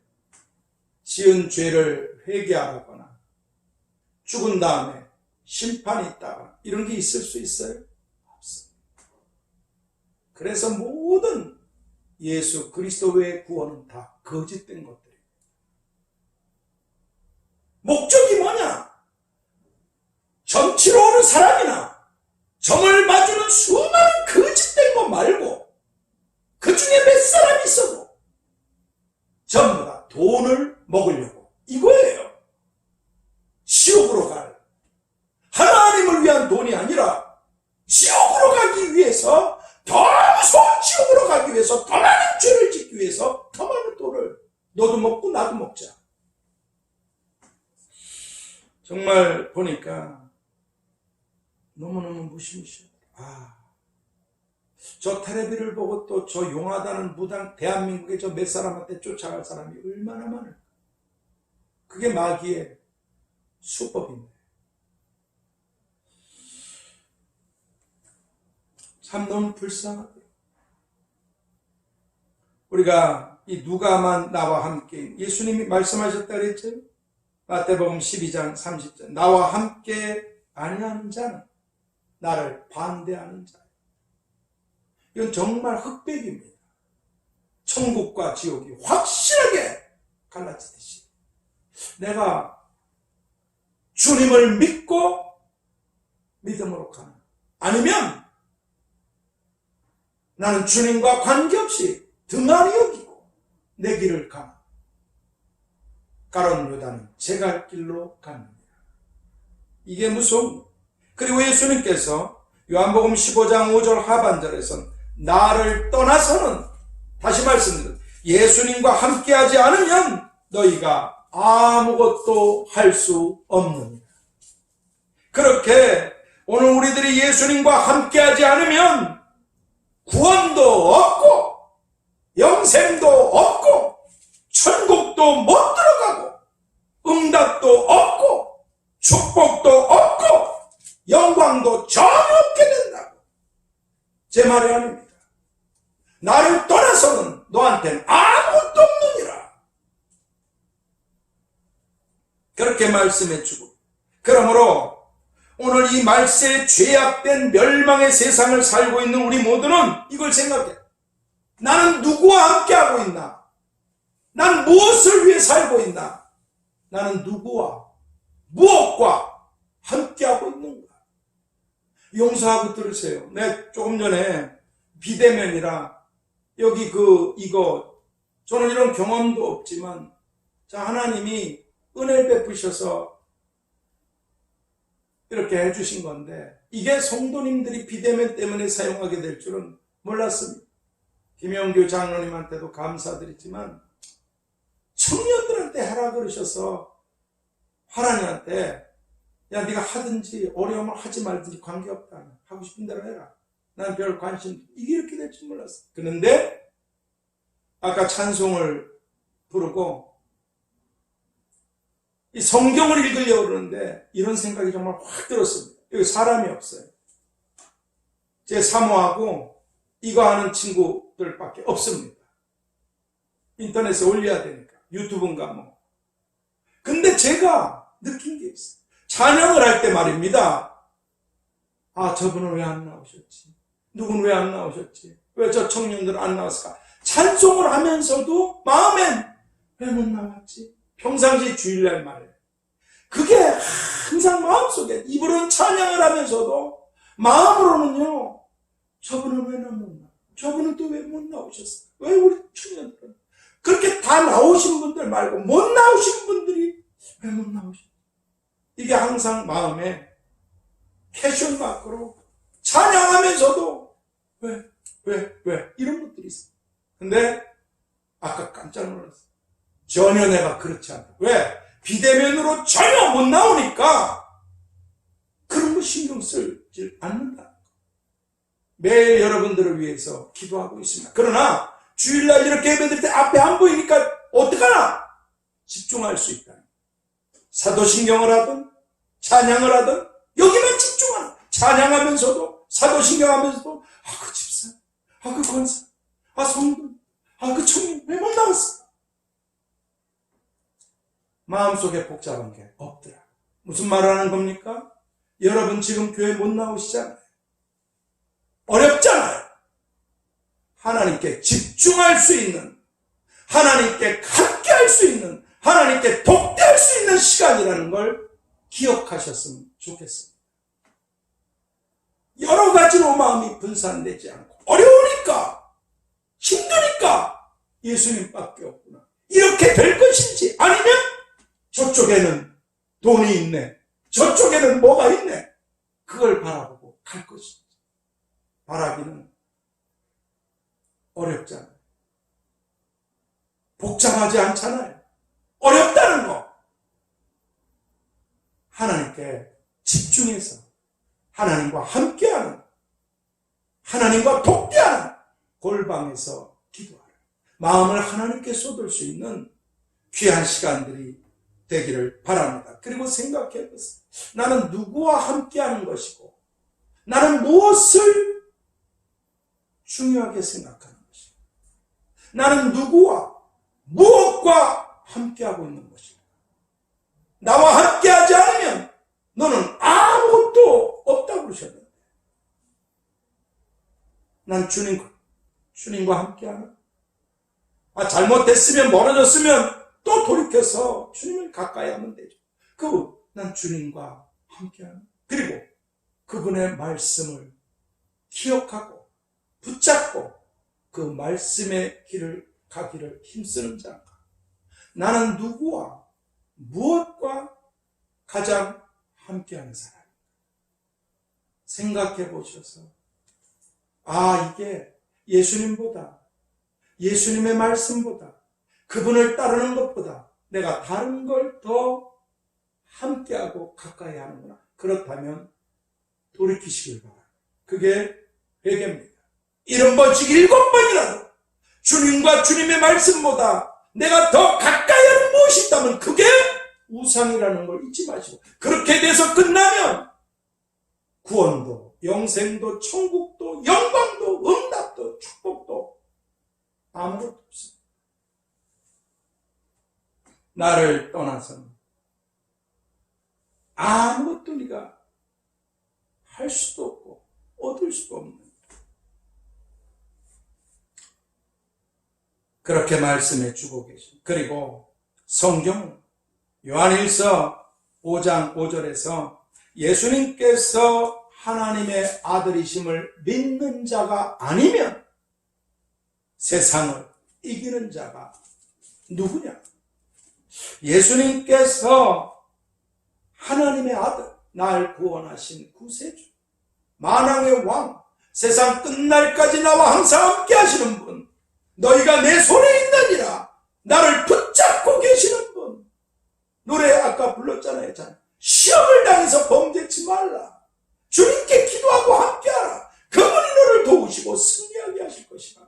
지은 죄를 회개하거나 죽은 다음에 심판이 있다거나 이런 게 있을 수 있어요? 없습니다. 그래서 모든 예수 그리스도 외의 구원은 다 거짓된 것들이에요. 목적이 뭐냐? 점치러 오는 사람이나 점을 봐주는 수많은 거짓된 것 말고 그 중에 몇 사람이 있어도 전부 다 돈을 너도 먹고 나도 먹자. 정말 보니까 너무너무 무시무시해. 저 텔레비를 보고 또 저 용하다는 무당 대한민국의 저 몇 사람한테 쫓아갈 사람이 얼마나 많을까. 그게 마귀의 수법인데. 참 너무 불쌍하다. 우리가 이 누가만 나와 함께, 예수님이 말씀하셨다 그랬죠? 마태복음 12장 30절. 나와 함께 아니하는 자는 나를 반대하는 자. 이건 정말 흑백입니다. 천국과 지옥이 확실하게 갈라지듯이. 내가 주님을 믿고 믿음으로 가는, 아니면 나는 주님과 관계없이 등한히 여기고 내 길을 가는, 가론 유다는 제 갈 길로 갑니다. 이게 무서운. 그리고 예수님께서 요한복음 15장 5절 하반절에서는 나를 떠나서는, 다시 말씀드립니다, 예수님과 함께하지 않으면 너희가 아무것도 할 수 없느니라. 그렇게 오늘 우리들이 예수님과 함께하지 않으면 구원도 없고 영생도 없고 천국도 못 들어가고 응답도 없고 축복도 없고 영광도 전혀 없게 된다고. 제 말이 아닙니다. 나를 떠나서는 너한테는 아무것도 없느니라. 그렇게 말씀해 주고, 그러므로 오늘 이 말세에 죄악된 멸망의 세상을 살고 있는 우리 모두는 이걸 생각해. 나는 누구와 함께하고 있나? 난 무엇을 위해 살고 있나? 나는 누구와 무엇과 함께하고 있는가? 용서하고 들으세요. 내 조금 전에 비대면이라 여기 이거 저는 이런 경험도 없지만 자, 하나님이 은혜를 베푸셔서 이렇게 해주신 건데 이게 성도님들이 비대면 때문에 사용하게 될 줄은 몰랐습니다. 김영규 장로님한테도 감사드리지만 청년들한테 하라 그러셔서 하나님한테 야 네가 하든지 어려움을 하지 말든지 관계없다. 하고 싶은 대로 해라. 난 별 관심, 이게 이렇게 될 줄 몰랐어. 그런데 아까 찬송을 부르고 이 성경을 읽으려고 그러는데 이런 생각이 정말 확 들었습니다. 여기 사람이 없어요. 제 사모하고 이거 하는 친구들밖에 없습니다. 인터넷에 올려야 되니까. 유튜브인가 뭐. 근데 제가 느낀 게 있어요. 찬양을 할 때 말입니다. 아, 저분은 왜 안 나오셨지? 누군 왜 안 나오셨지? 왜 저 청년들은 안 나왔을까? 찬송을 하면서도 마음엔 왜 못 나왔지? 평상시 주일날 말이에요. 그게 항상 마음속에, 입으로는 찬양을 하면서도 마음으로는요, 저분은 왜 못 나와? 저분은 또 왜 못 나오셨어? 왜 우리 청년들은? 그렇게 다 나오신 분들 말고 못 나오신 분들이 왜 못 나오셨어? 이게 항상 마음에 캐션 마크로 찬양하면서도 왜 이런 것들이 있어요. 근데 아까 깜짝 놀랐어요. 전혀 내가 그렇지 않다. 왜? 비대면으로 전혀 못 나오니까 그런 거 신경 쓰지 않는다. 매일 여러분들을 위해서 기도하고 있습니다. 그러나 주일날 이렇게 예배드릴 때 앞에 안 보이니까 어떡하나? 집중할 수 있다. 사도신경을 하든 찬양을 하든 여기만 집중하는, 찬양하면서도 사도신경하면서도 그 집사, 그 권사, 성도, 그 청년 왜 못 나왔어? 마음속에 복잡한 게 없더라. 무슨 말하는 겁니까? 여러분 지금 교회 못 나오시잖아요. 어렵잖아요. 하나님께 집중할 수 있는, 하나님께 함께 할 수 있는, 하나님께 독대할 수 있는 시간이라는 걸 기억하셨으면 좋겠습니다. 여러 가지로 마음이 분산되지 않고 어려우니까, 힘드니까 예수님밖에 없구나. 이렇게 될 것인지, 아니면 저쪽에는 돈이 있네, 저쪽에는 뭐가 있네, 그걸 바라보고 갈 것인지. 바라기는 어렵잖아요. 복잡하지 않잖아요. 어렵다는 거. 하나님께 집중해서 하나님과 함께하는, 하나님과 독대하는 골방에서 기도하라. 마음을 하나님께 쏟을 수 있는 귀한 시간들이 되기를 바랍니다. 그리고 생각해 보세요. 나는 누구와 함께하는 것이고 나는 무엇을 중요하게 생각하는 것이고 나는 누구와 무엇과 함께하고 있는 것인가. 나와 함께하지 않으면 너는 아무것도 없다고 그러셨는데 난 주님과 함께하는, 잘못됐으면 멀어졌으면 또 돌이켜서 주님을 가까이 하면 되죠. 난 주님과 함께하는, 그리고 그분의 말씀을 기억하고 붙잡고 그 말씀의 길을 가기를 힘쓰는 자인가. 나는 누구와 무엇과 가장 함께하는 사람인가. 생각해 보셔서 이게 예수님보다, 예수님의 말씀보다, 그분을 따르는 것보다 내가 다른 걸 더 함께하고 가까이 하는구나. 그렇다면 돌이키시길 바랍니다. 그게 회개입니다. 7번씩 7번이라도 주님과 주님의 말씀보다 내가 더 가까이 하는 무엇이 있다면 그게 우상이라는 걸 잊지 마시고, 그렇게 돼서 끝나면 구원도, 영생도, 천국도, 영광도, 응답도, 축복도 아무것도 없습니다. 나를 떠나서는 아무것도 네가 할 수도 없고 얻을 수도 없는, 그렇게 말씀해 주고 계십니다. 그리고 성경은 요한일서 5장 5절에서 예수님께서 하나님의 아들이심을 믿는 자가 아니면 세상을 이기는 자가 누구냐? 예수님께서 하나님의 아들, 날 구원하신 구세주, 만왕의 왕, 세상 끝날까지 나와 항상 함께 하시는 분, 너희가 내 손에 있느니라 나를 붙잡고 계시는 분. 노래 아까 불렀잖아요. 시험을 당해서 범죄치 말라. 주님께 기도하고 함께하라. 그분이 너를 도우시고 승리하게 하실 것이라.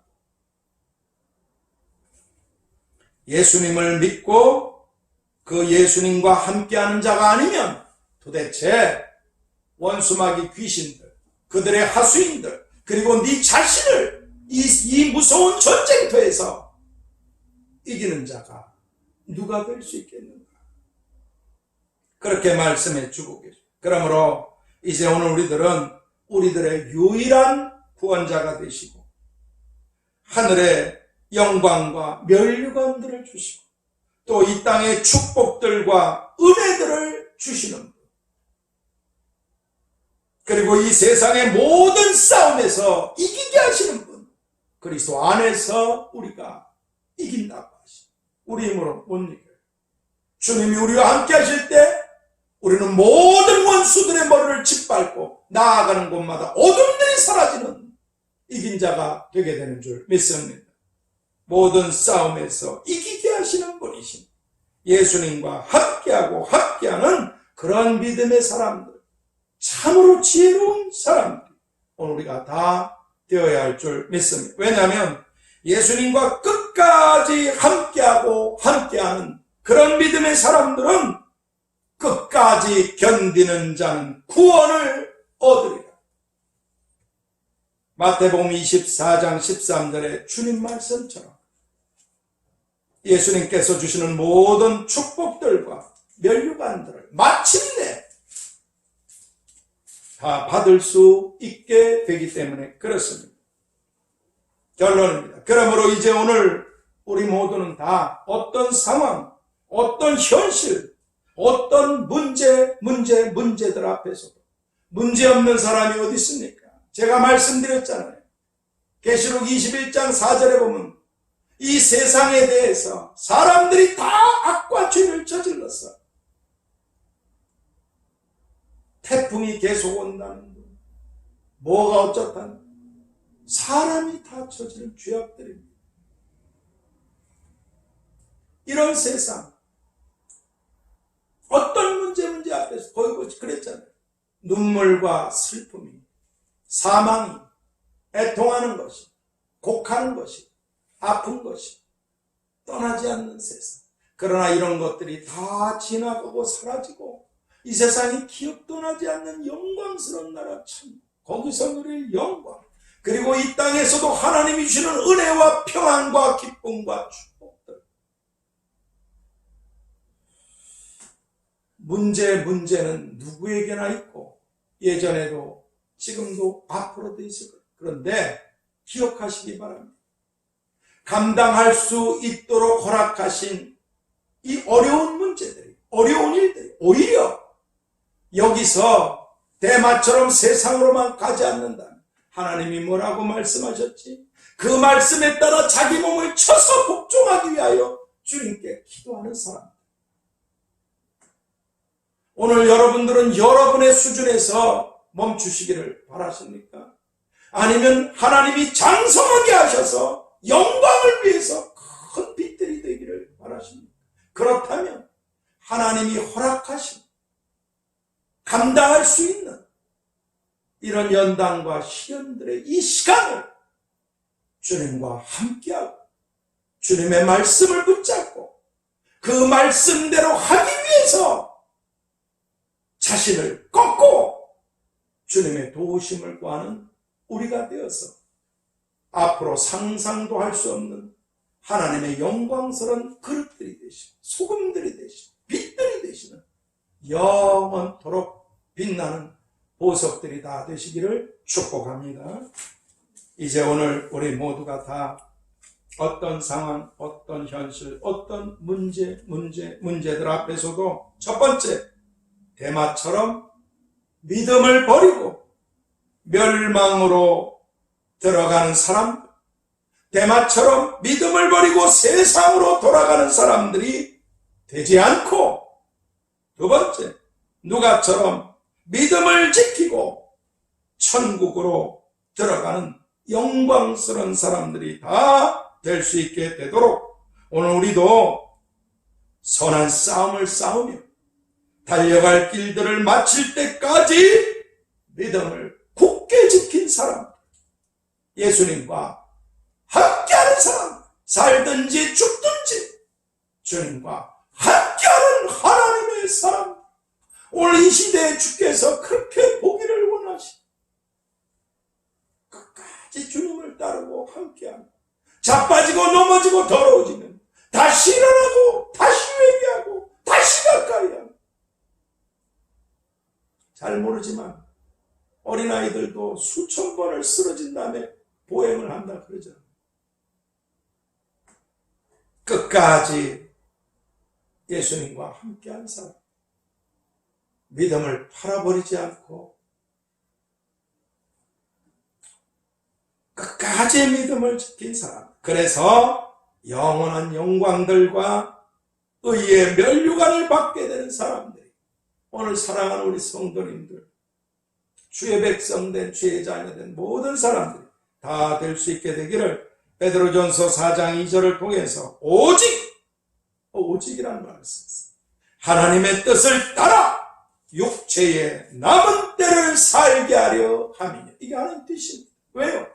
예수님을 믿고 그 예수님과 함께하는 자가 아니면 도대체 원수마귀 귀신들, 그들의 하수인들, 그리고 네 자신을 이 무서운 전쟁터에서 이기는 자가 누가 될 수 있겠는가? 그렇게 말씀해 주고 계십니다. 그러므로 이제 오늘 우리들은 우리들의 유일한 구원자가 되시고 하늘의 영광과 면류관들을 주시고 또 이 땅의 축복들과 은혜들을 주시는 분, 그리고 이 세상의 모든 싸움에서 이기게 하시는 분, 그리스도 안에서 우리가 이긴다고 하시고 우리 힘으로 못 이겨요. 주님이 우리와 함께 하실 때 우리는 모든 원수들의 머리를 짓밟고 나아가는 곳마다 어둠들이 사라지는 이긴 자가 되게 되는 줄 믿습니다. 모든 싸움에서 이기게 하시는 분이신 예수님과 함께하고 함께하는 그런 믿음의 사람들, 참으로 지혜로운 사람들, 오늘 우리가 다 되어야 할 줄 믿습니다. 왜냐하면 예수님과 끝까지 함께하고 함께하는 그런 믿음의 사람들은 끝까지 견디는 자는 구원을 얻으리라. 마태복음 24장 13절에 주님 말씀처럼 예수님께서 주시는 모든 축복들과 면류관들을 마침내 다 받을 수 있게 되기 때문에 그렇습니다. 결론입니다. 그러므로 이제 오늘 우리 모두는 다 어떤 상황, 어떤 현실, 어떤 문제들 앞에서도 문제없는 사람이 어디 있습니까? 제가 말씀드렸잖아요. 계시록 21장 4절에 보면 이 세상에 대해서 사람들이 다 악과 죄를 저질렀어. 태풍이 계속 온다는 거, 뭐가 어쩌다는, 사람이 다 저지른 죄악들입니다. 이런 세상, 어떤 문제 앞에서 거의 그랬잖아요. 눈물과 슬픔이, 사망이, 애통하는 것이, 곡하는 것이, 아픈 것이 떠나지 않는 세상. 그러나 이런 것들이 다 지나가고 사라지고 이 세상이 기억도 나지 않는 영광스러운 나라 참, 거기서 누릴 영광, 그리고 이 땅에서도 하나님이 주시는 은혜와 평안과 기쁨과 축복들. 문제는 누구에게나 있고 예전에도 지금도 앞으로도 있을 거예요. 그런데 기억하시기 바랍니다. 감당할 수 있도록 허락하신 이 어려운 문제들이, 어려운 일들이 오히려 여기서 대마처럼 세상으로만 가지 않는다면 하나님이 뭐라고 말씀하셨지? 그 말씀에 따라 자기 몸을 쳐서 복종하기 위하여 주님께 기도하는 사람. 오늘 여러분들은 여러분의 수준에서 멈추시기를 바라십니까? 아니면 하나님이 장성하게 하셔서 영광을 위해서 큰 빛들이 되기를 바라십니까? 그렇다면 하나님이 허락하신 감당할 수 있는 이런 연단과 시련들의 이 시간을 주님과 함께하고 주님의 말씀을 붙잡고 그 말씀대로 하기 위해서 자신을 꺾고 주님의 도우심을 구하는 우리가 되어서 앞으로 상상도 할 수 없는 하나님의 영광스러운 그릇들이 되시고 소금들이 되시고 빛들이 되시는 영원토록 빛나는 보석들이 다 되시기를 축복합니다. 이제 오늘 우리 모두가 다 어떤 상황, 어떤 현실, 어떤 문제들 앞에서도 첫 번째, 대마처럼 믿음을 버리고 멸망으로 들어가는 사람, 대마처럼 믿음을 버리고 세상으로 돌아가는 사람들이 되지 않고, 두 번째, 누가처럼 믿음을 지키고 천국으로 들어가는 영광스러운 사람들이 다 될 수 있게 되도록 오늘 우리도 선한 싸움을 싸우며 달려갈 길들을 마칠 때까지 믿음을 굳게 지킨 사람, 예수님과 함께하는 사람, 살든지 죽든지 주님과 함께하는 하나님의 사람, 오늘 이 시대에 주께서 그렇게 보기를 원하시. 끝까지 주님을 따르고 함께하는, 자빠지고 넘어지고 더러워지면 다시 일어나고 다시 회개하고 다시 가까이 하고. 잘 모르지만 어린아이들도 수천 번을 쓰러진 다음에 보행을 한다 그러잖아요. 끝까지 예수님과 함께한 사람, 믿음을 팔아버리지 않고 끝까지 믿음을 지킨 사람, 그래서 영원한 영광들과 의의 면류관을 받게 되는 사람들이 오늘 사랑하는 우리 성도님들, 주의 백성된 주의 자녀된 모든 사람들이 다 될 수 있게 되기를 베드로전서 4장 2절을 통해서 오직이라는 말을 썼어요. 하나님의 뜻을 따라 육체의 남은 때를 살게 하려 함이냐. 이게 하나님 뜻입니다. 왜요?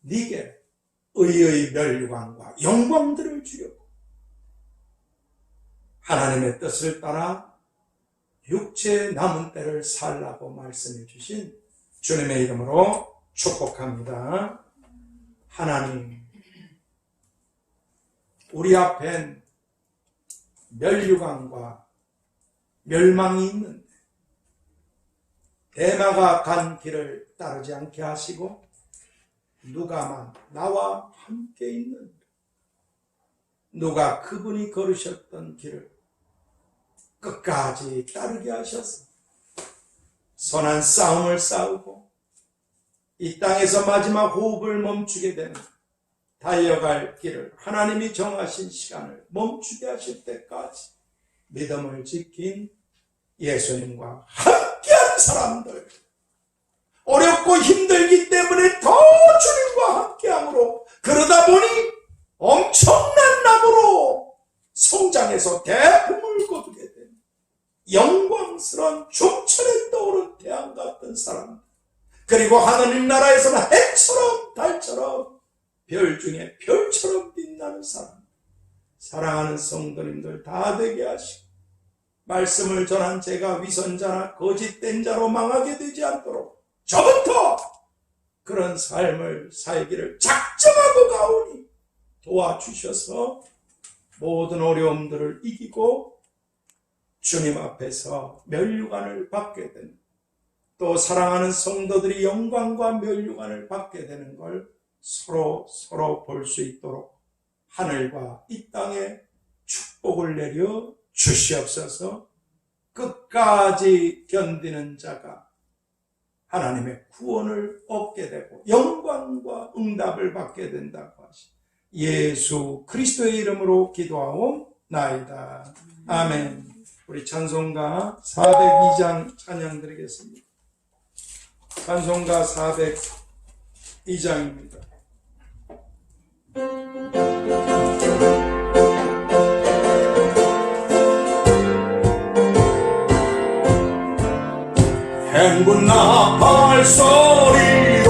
네게 의의 면류관과 영광들을 주려고 하나님의 뜻을 따라 육체의 남은 때를 살라고 말씀해 주신 주님의 이름으로 축복합니다. 하나님, 우리 앞엔 면류관과 멸망이 있는데 대마가 간 길을 따르지 않게 하시고 누가만 나와 함께 있는, 누가 그분이 걸으셨던 길을 끝까지 따르게 하셔서 선한 싸움을 싸우고 이 땅에서 마지막 호흡을 멈추게 되는 달려갈 길을 하나님이 정하신 시간을 멈추게 하실 때까지 믿음을 지킨 예수님과 함께한 사람들, 어렵고 힘들기 때문에 더 주님과 함께함으로, 그러다 보니 엄청난 나무로 성장해서 대품을 거두게 된 영광스러운 중천에 떠오른 태양 같은 사람, 그리고 하느님 나라에서는 해처럼 달처럼 별 중에 별처럼 빛나는 사람, 사랑하는 성도님들 다 되게 하시고 말씀을 전한 제가 위선자나 거짓된 자로 망하게 되지 않도록 저부터 그런 삶을 살기를 작정하고 가오니 도와주셔서 모든 어려움들을 이기고 주님 앞에서 면류관을 받게 되는, 또 사랑하는 성도들이 영광과 면류관을 받게 되는 걸 서로 볼 수 있도록 하늘과 이 땅에 축복을 내려 주시옵소서. 끝까지 견디는 자가 하나님의 구원을 얻게 되고 영광과 응답을 받게 된다고 하시 예수 그리스도의 이름으로 기도하옵나이다. 아멘. 우리 찬송가 402장 찬양 드리겠습니다. 찬송가 402장입니다. 행군나 발소리로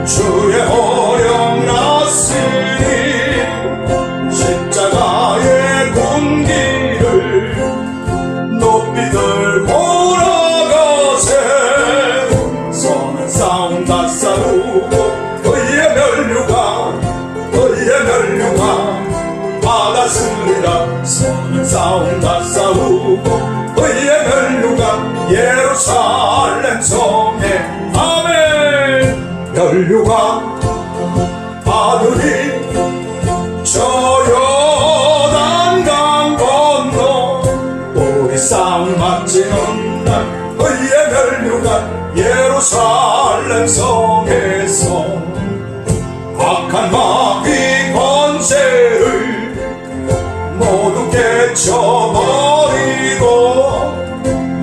주의 어령 났으니 십자가의 군기를 높이 들고 나가세. 선한 싸움 다 싸우고 의의 면류관 받았으리라. 선한 싸움 다 싸우고 의의 면류관 예루살렘 성에 아멘. 면류관 받으리 저 요단강 건너 우리 싸움 마치는 날 의의 면류관 예루살렘 성에서 악한 마귀 권세를 모두 깨쳐버리고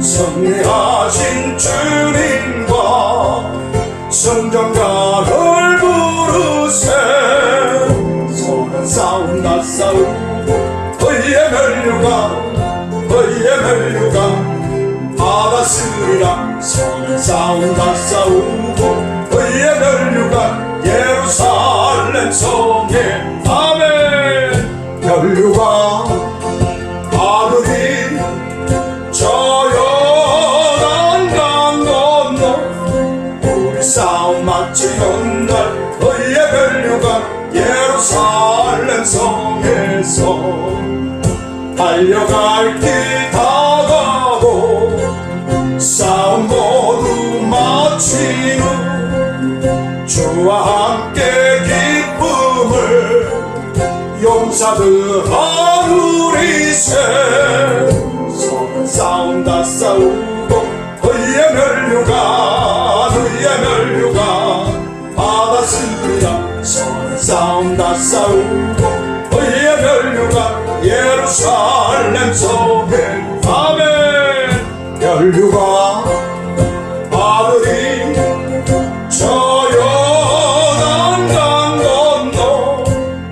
승리하신 주님과 성전가를 부르세. 선한 싸움 다 싸우고 의의 면류관 받았으리라. 선한 싸움 다 싸우고 의의 면류관 예루살렘 성에 아멘. 면류관 받으리 저 요단강 건너 우리 싸움 마치는 날 의의 면류관 예루살렘 성에서 달려갈 길 다가고 싸움 모두 마친 후 주와 함께 기쁨을 용사들 하루리세. 선한 싸움 다 싸우고 의의 면류관 받았으리라. 선한 싸움 다 싸우고 의의 면류관 예루살렘 성에 아멘. 면류관 받으리 저 요단강 건너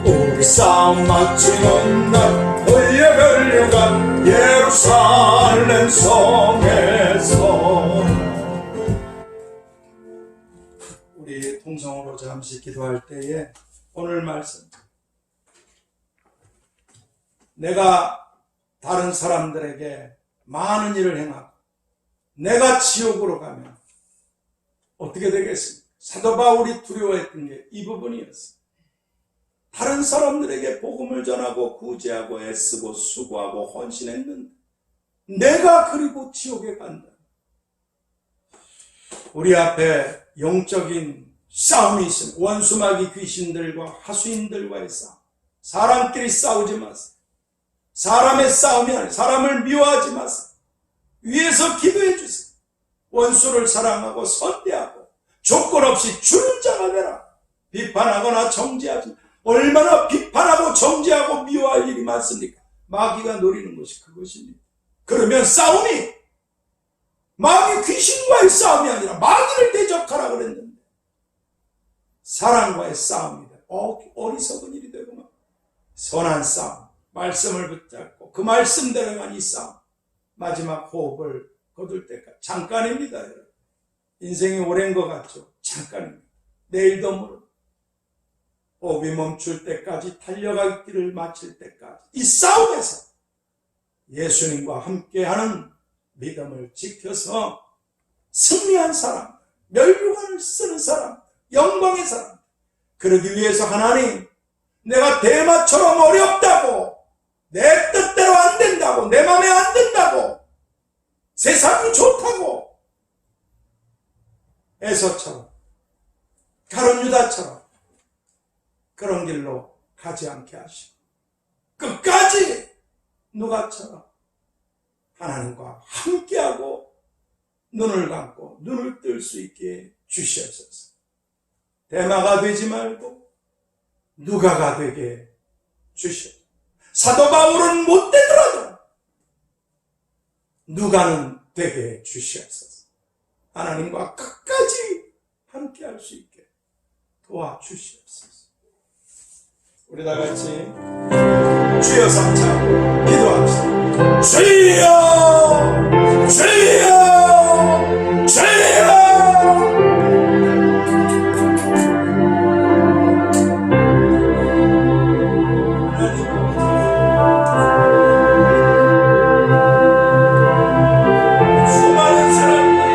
우리 싸움 마치는 날 의의 면류관 예루살렘 성에서. 우리 통성으로 잠시 기도할 때에 오늘 말씀, 내가 다른 사람들에게 많은 일을 행하고 내가 지옥으로 가면 어떻게 되겠습니까? 사도 바울이 두려워했던 게 이 부분이었어요. 다른 사람들에게 복음을 전하고 구제하고 애쓰고 수고하고 헌신했는데 내가 그리고 지옥에 간다. 우리 앞에 영적인 싸움이 있습니다. 원수마귀 귀신들과 하수인들과의 싸움. 사람끼리 싸우지 마세요. 사람의 싸움이 아니라 사람을 미워하지 마세요. 위에서 기도해 주세요. 원수를 사랑하고 선대하고 조건 없이 주는 자가 되라. 비판하거나 정죄하지 마. 얼마나 비판하고 정죄하고 미워할 일이 많습니까? 마귀가 노리는 것이 그것입니다. 그러면 싸움이 마귀 귀신과의 싸움이 아니라 마귀를 대적하라 그랬는데 사랑과의 싸움이다. 어리석은 일이 되구만. 선한 싸움, 말씀을 붙잡고 그 말씀대로만 이 싸움 마지막 호흡을 거둘 때까지 잠깐입니다. 여러분. 인생이 오랜 것 같죠? 잠깐입니다. 내일도 모르고 호흡이 멈출 때까지 달려갈 길을 마칠 때까지 이 싸움에서 예수님과 함께하는 믿음을 지켜서 승리한 사람, 멸류관을 쓰는 사람, 영광의 사람, 그러기 위해서 하나님, 내가 대마처럼 어렵다고, 내 뜻대로 안 된다고, 내 맘에 안 든다고, 세상이 좋다고, 에서처럼, 가룟 유다처럼 그런 길로 가지 않게 하시고 끝까지 누가처럼 하나님과 함께하고 눈을 감고 눈을 뜰 수 있게 주시옵소서. 대마가 되지 말고 누가가 되게 주시옵소서. 사도 바울은 못 되더라도 누가는 되게 주시옵소서. 하나님과 끝까지 함께할 수 있게 도와주시옵소서. 우리 다 같이 주여 삼창 기도합시다. 주여, 주여, 주여. 수많은 사람들이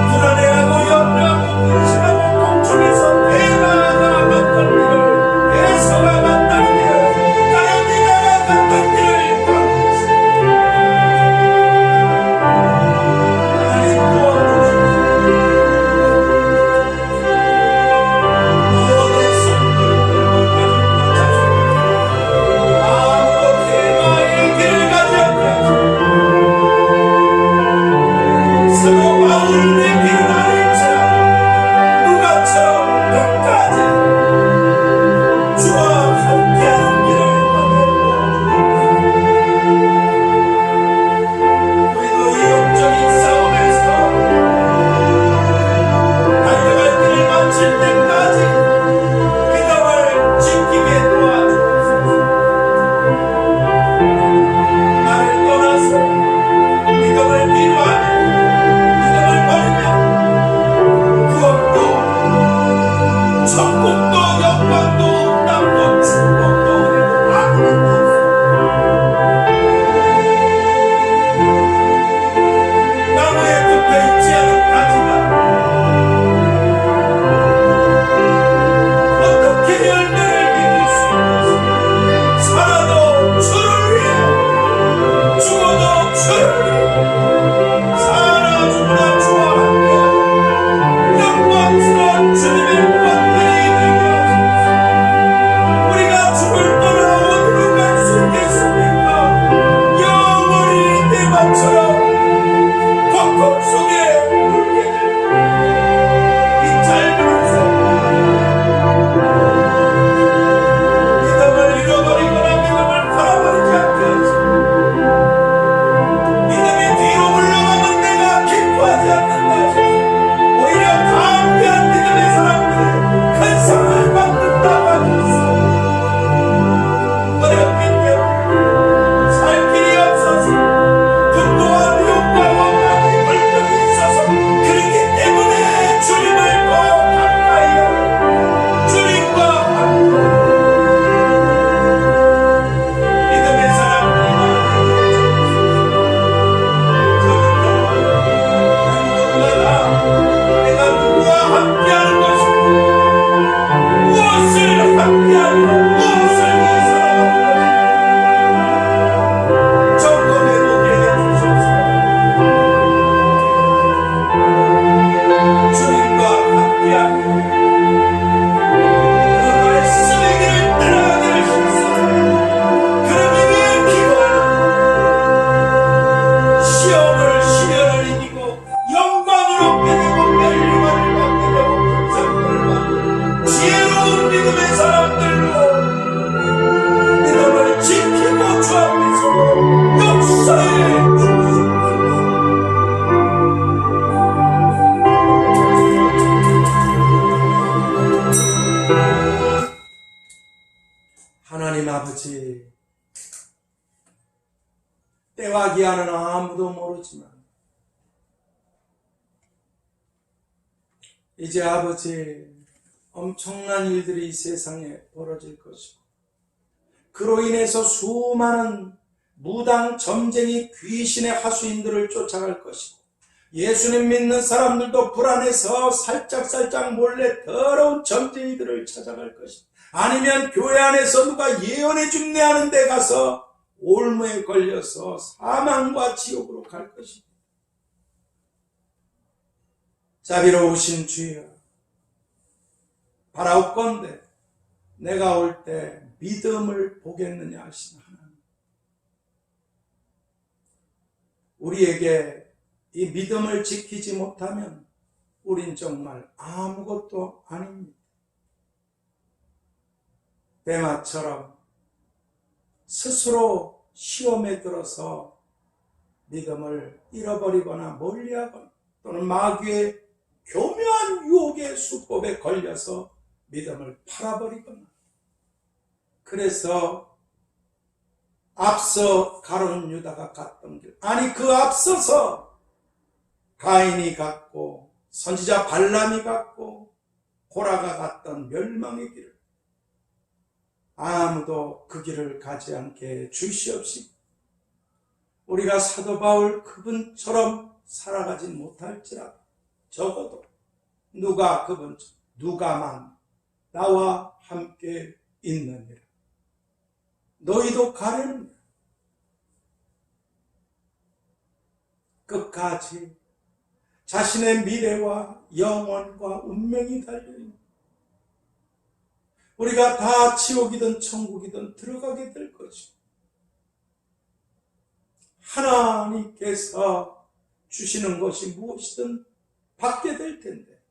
불안해하고 염려하고 근심하고 걱정해서 대마가 어떤 하나님 아버지, 때와 기한은 아무도 모르지만 이제 아버지 엄청난 일들이 이 세상에 벌어질 것이고 그로 인해서 수많은 무당 점쟁이 귀신의 하수인들을 쫓아갈 것이고 예수님 믿는 사람들도 불안해서 살짝살짝 몰래 더러운 점쟁이들을 찾아갈 것이고 아니면 교회 안에서 누가 예언해 준내 하는 데 가서 올무에 걸려서 사망과 지옥으로 갈 것입니다. 자비로우신 주여, 바라옵건대 내가 올 때 믿음을 보겠느냐 하신 하나님, 우리에게 이 믿음을 지키지 못하면 우린 정말 아무것도 아닙니다. 대마처럼 스스로 시험에 들어서 믿음을 잃어버리거나 멀리하거나 또는 마귀의 교묘한 유혹의 수법에 걸려서 믿음을 팔아버리거나 그래서 앞서 가룟 유다가 갔던 길, 아니 그 앞서서 가인이 갔고 선지자 발람이 갔고 고라가 갔던 멸망의 길을 아무도 그 길을 가지 않게 주시옵시고 우리가 사도 바울 그분처럼 살아가지 못할지라도 적어도 누가만 나와 함께 있느니라. 너희도 가려느냐. 끝까지 자신의 미래와 영원과 운명이 달려있는 우리가 다 지옥이든 천국이든 들어가게 될 것이고 하나님께서 주시는 것이 무엇이든 받게 될 텐데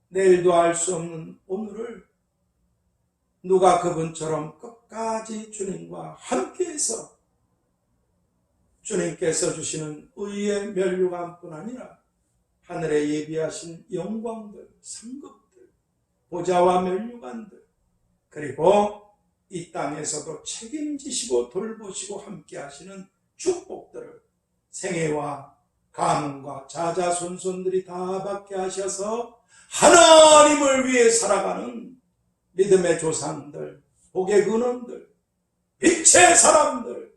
내일도 알 수 없는 오늘을 누가 그분처럼 끝까지 주님과 함께해서 주님께서 주시는 의의 면류관뿐 아니라 하늘에 예비하신 영광들, 상급들, 보좌와 면류관들 그리고 이 땅에서도 책임지시고 돌보시고 함께 하시는 축복들을 생애와 가문과 자자손손들이 다 받게 하셔서 하나님을 위해 살아가는 믿음의 조상들, 복의 근원들, 빛의 사람들,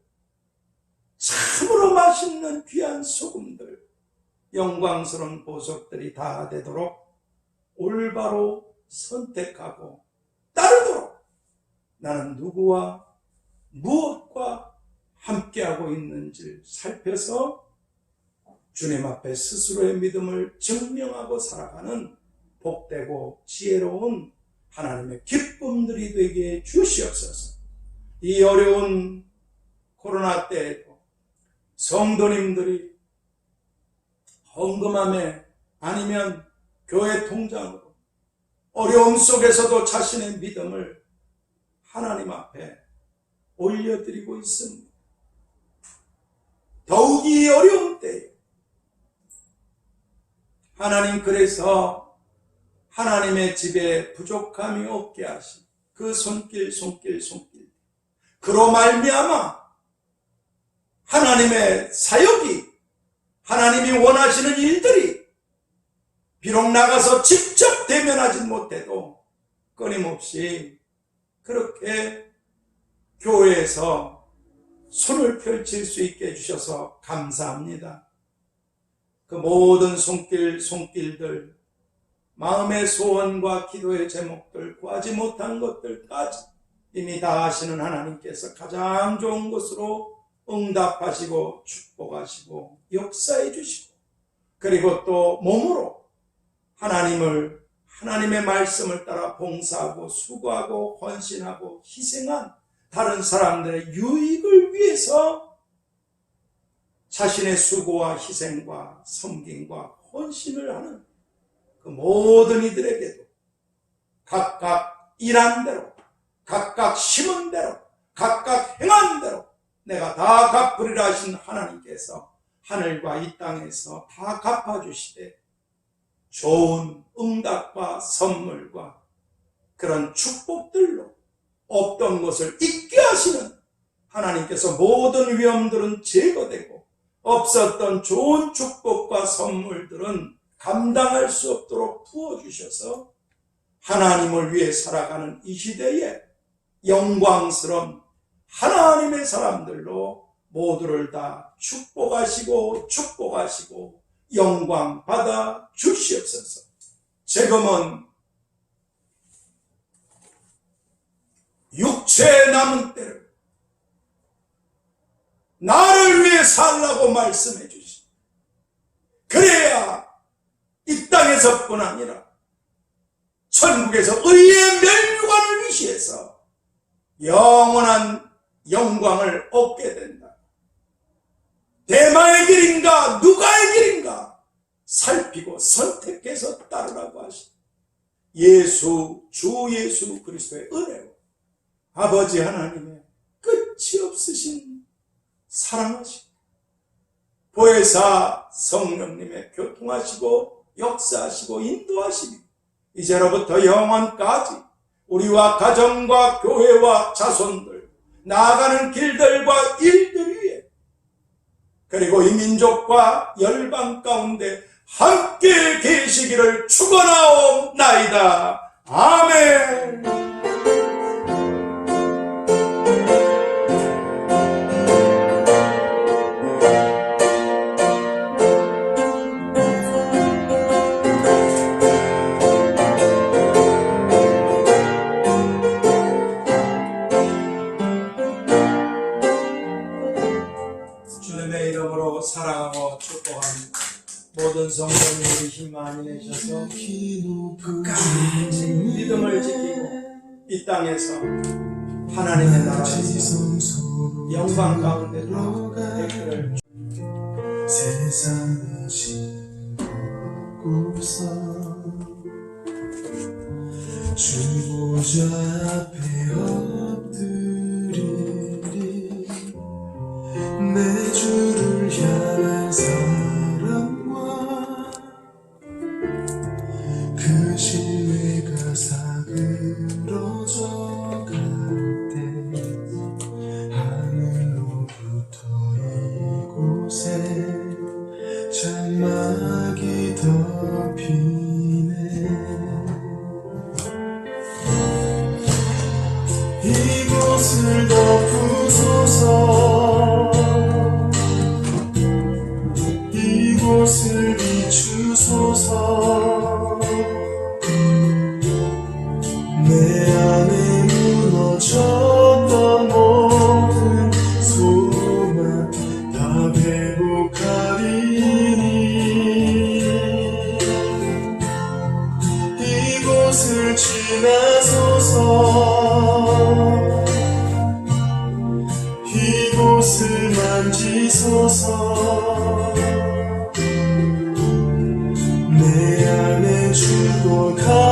참으로 맛있는 귀한 소금들, 영광스러운 보석들이 다 되도록 올바로 선택하고 따르도록 나는 누구와 무엇과 함께하고 있는지 살펴서 주님 앞에 스스로의 믿음을 증명하고 살아가는 복되고 지혜로운 하나님의 기쁨들이 되게 주시옵소서. 이 어려운 코로나 때에도 성도님들이 헌금함에 아니면 교회 통장으로 어려움 속에서도 자신의 믿음을 하나님 앞에 올려드리고 있습니다. 더욱이 어려운 때에 하나님 그래서 하나님의 집에 부족함이 없게 하신 그 손길 그로 말미암아 하나님의 사역이 하나님이 원하시는 일들이 비록 나가서 직접 대면하지 못해도 끊임없이 그렇게 교회에서 손을 펼칠 수 있게 해주셔서 감사합니다. 그 모든 손길들 마음의 소원과 기도의 제목들 구하지 못한 것들까지 이미 다 하시는 하나님께서 가장 좋은 것으로 응답하시고 축복하시고 역사해 주시고 그리고 또 몸으로 하나님의 말씀을 따라 봉사하고 수고하고 헌신하고 희생한 다른 사람들의 유익을 위해서 자신의 수고와 희생과 섬김과 헌신을 하는 그 모든 이들에게도 각각 일한 대로 각각 심은 대로 각각 행한 대로 내가 다 갚으리라 하신 하나님께서 하늘과 이 땅에서 다 갚아주시되 좋은 응답과 선물과 그런 축복들로 없던 것을 있게 하시는 하나님께서 모든 위험들은 제거되고 없었던 좋은 축복과 선물들은 감당할 수 없도록 부어주셔서 하나님을 위해 살아가는 이 시대에 영광스러운 하나님의 사람들로 모두를 다 축복하시고 영광 받아 주시옵소서. 지금은 육체에 남은 때를 나를 위해 살라고 말씀해 주시. 그래야 이 땅에서뿐 아니라 천국에서 의의 멸류관을 위시해서 영원한 영광을 얻게 된다. 대마의 길인가 누가의 길인가 살피고 선택해서 따르라고 하시. 주 예수 그리스도의 은혜로 아버지 하나님의 끝이 없으신 사랑하시고 보혜사 성령님의 교통하시고 역사하시고 인도하시고 이제로부터 영원까지 우리와 가정과 교회와 자손들 나아가는 길들과 일들 위에 그리고 이 민족과 열방 가운데 함께 계시기를 축원하옵나이다. 아멘. 주님의 이름으로 사랑하고 축복합니다. 모든 성도님들이 힘 많이 내셔서 끝까지 믿음을 지키고 이 땅에서 하나님의 나라에서 영광 가운데 되기를. 세상을 싣고서 주 보좌 앞에 엎드리리 내 주를 향한 사랑과 그 신뢰가 사그러져 갈 때 하늘로부터 이곳에 장막이 덮이네. 이곳을 덮으소서. 이곳을 비추소서. 내 안에 무너졌던 모든 소망 다 회복하리니 이곳을 지나소서. 이곳을 만지소서. 내 안에 주고 가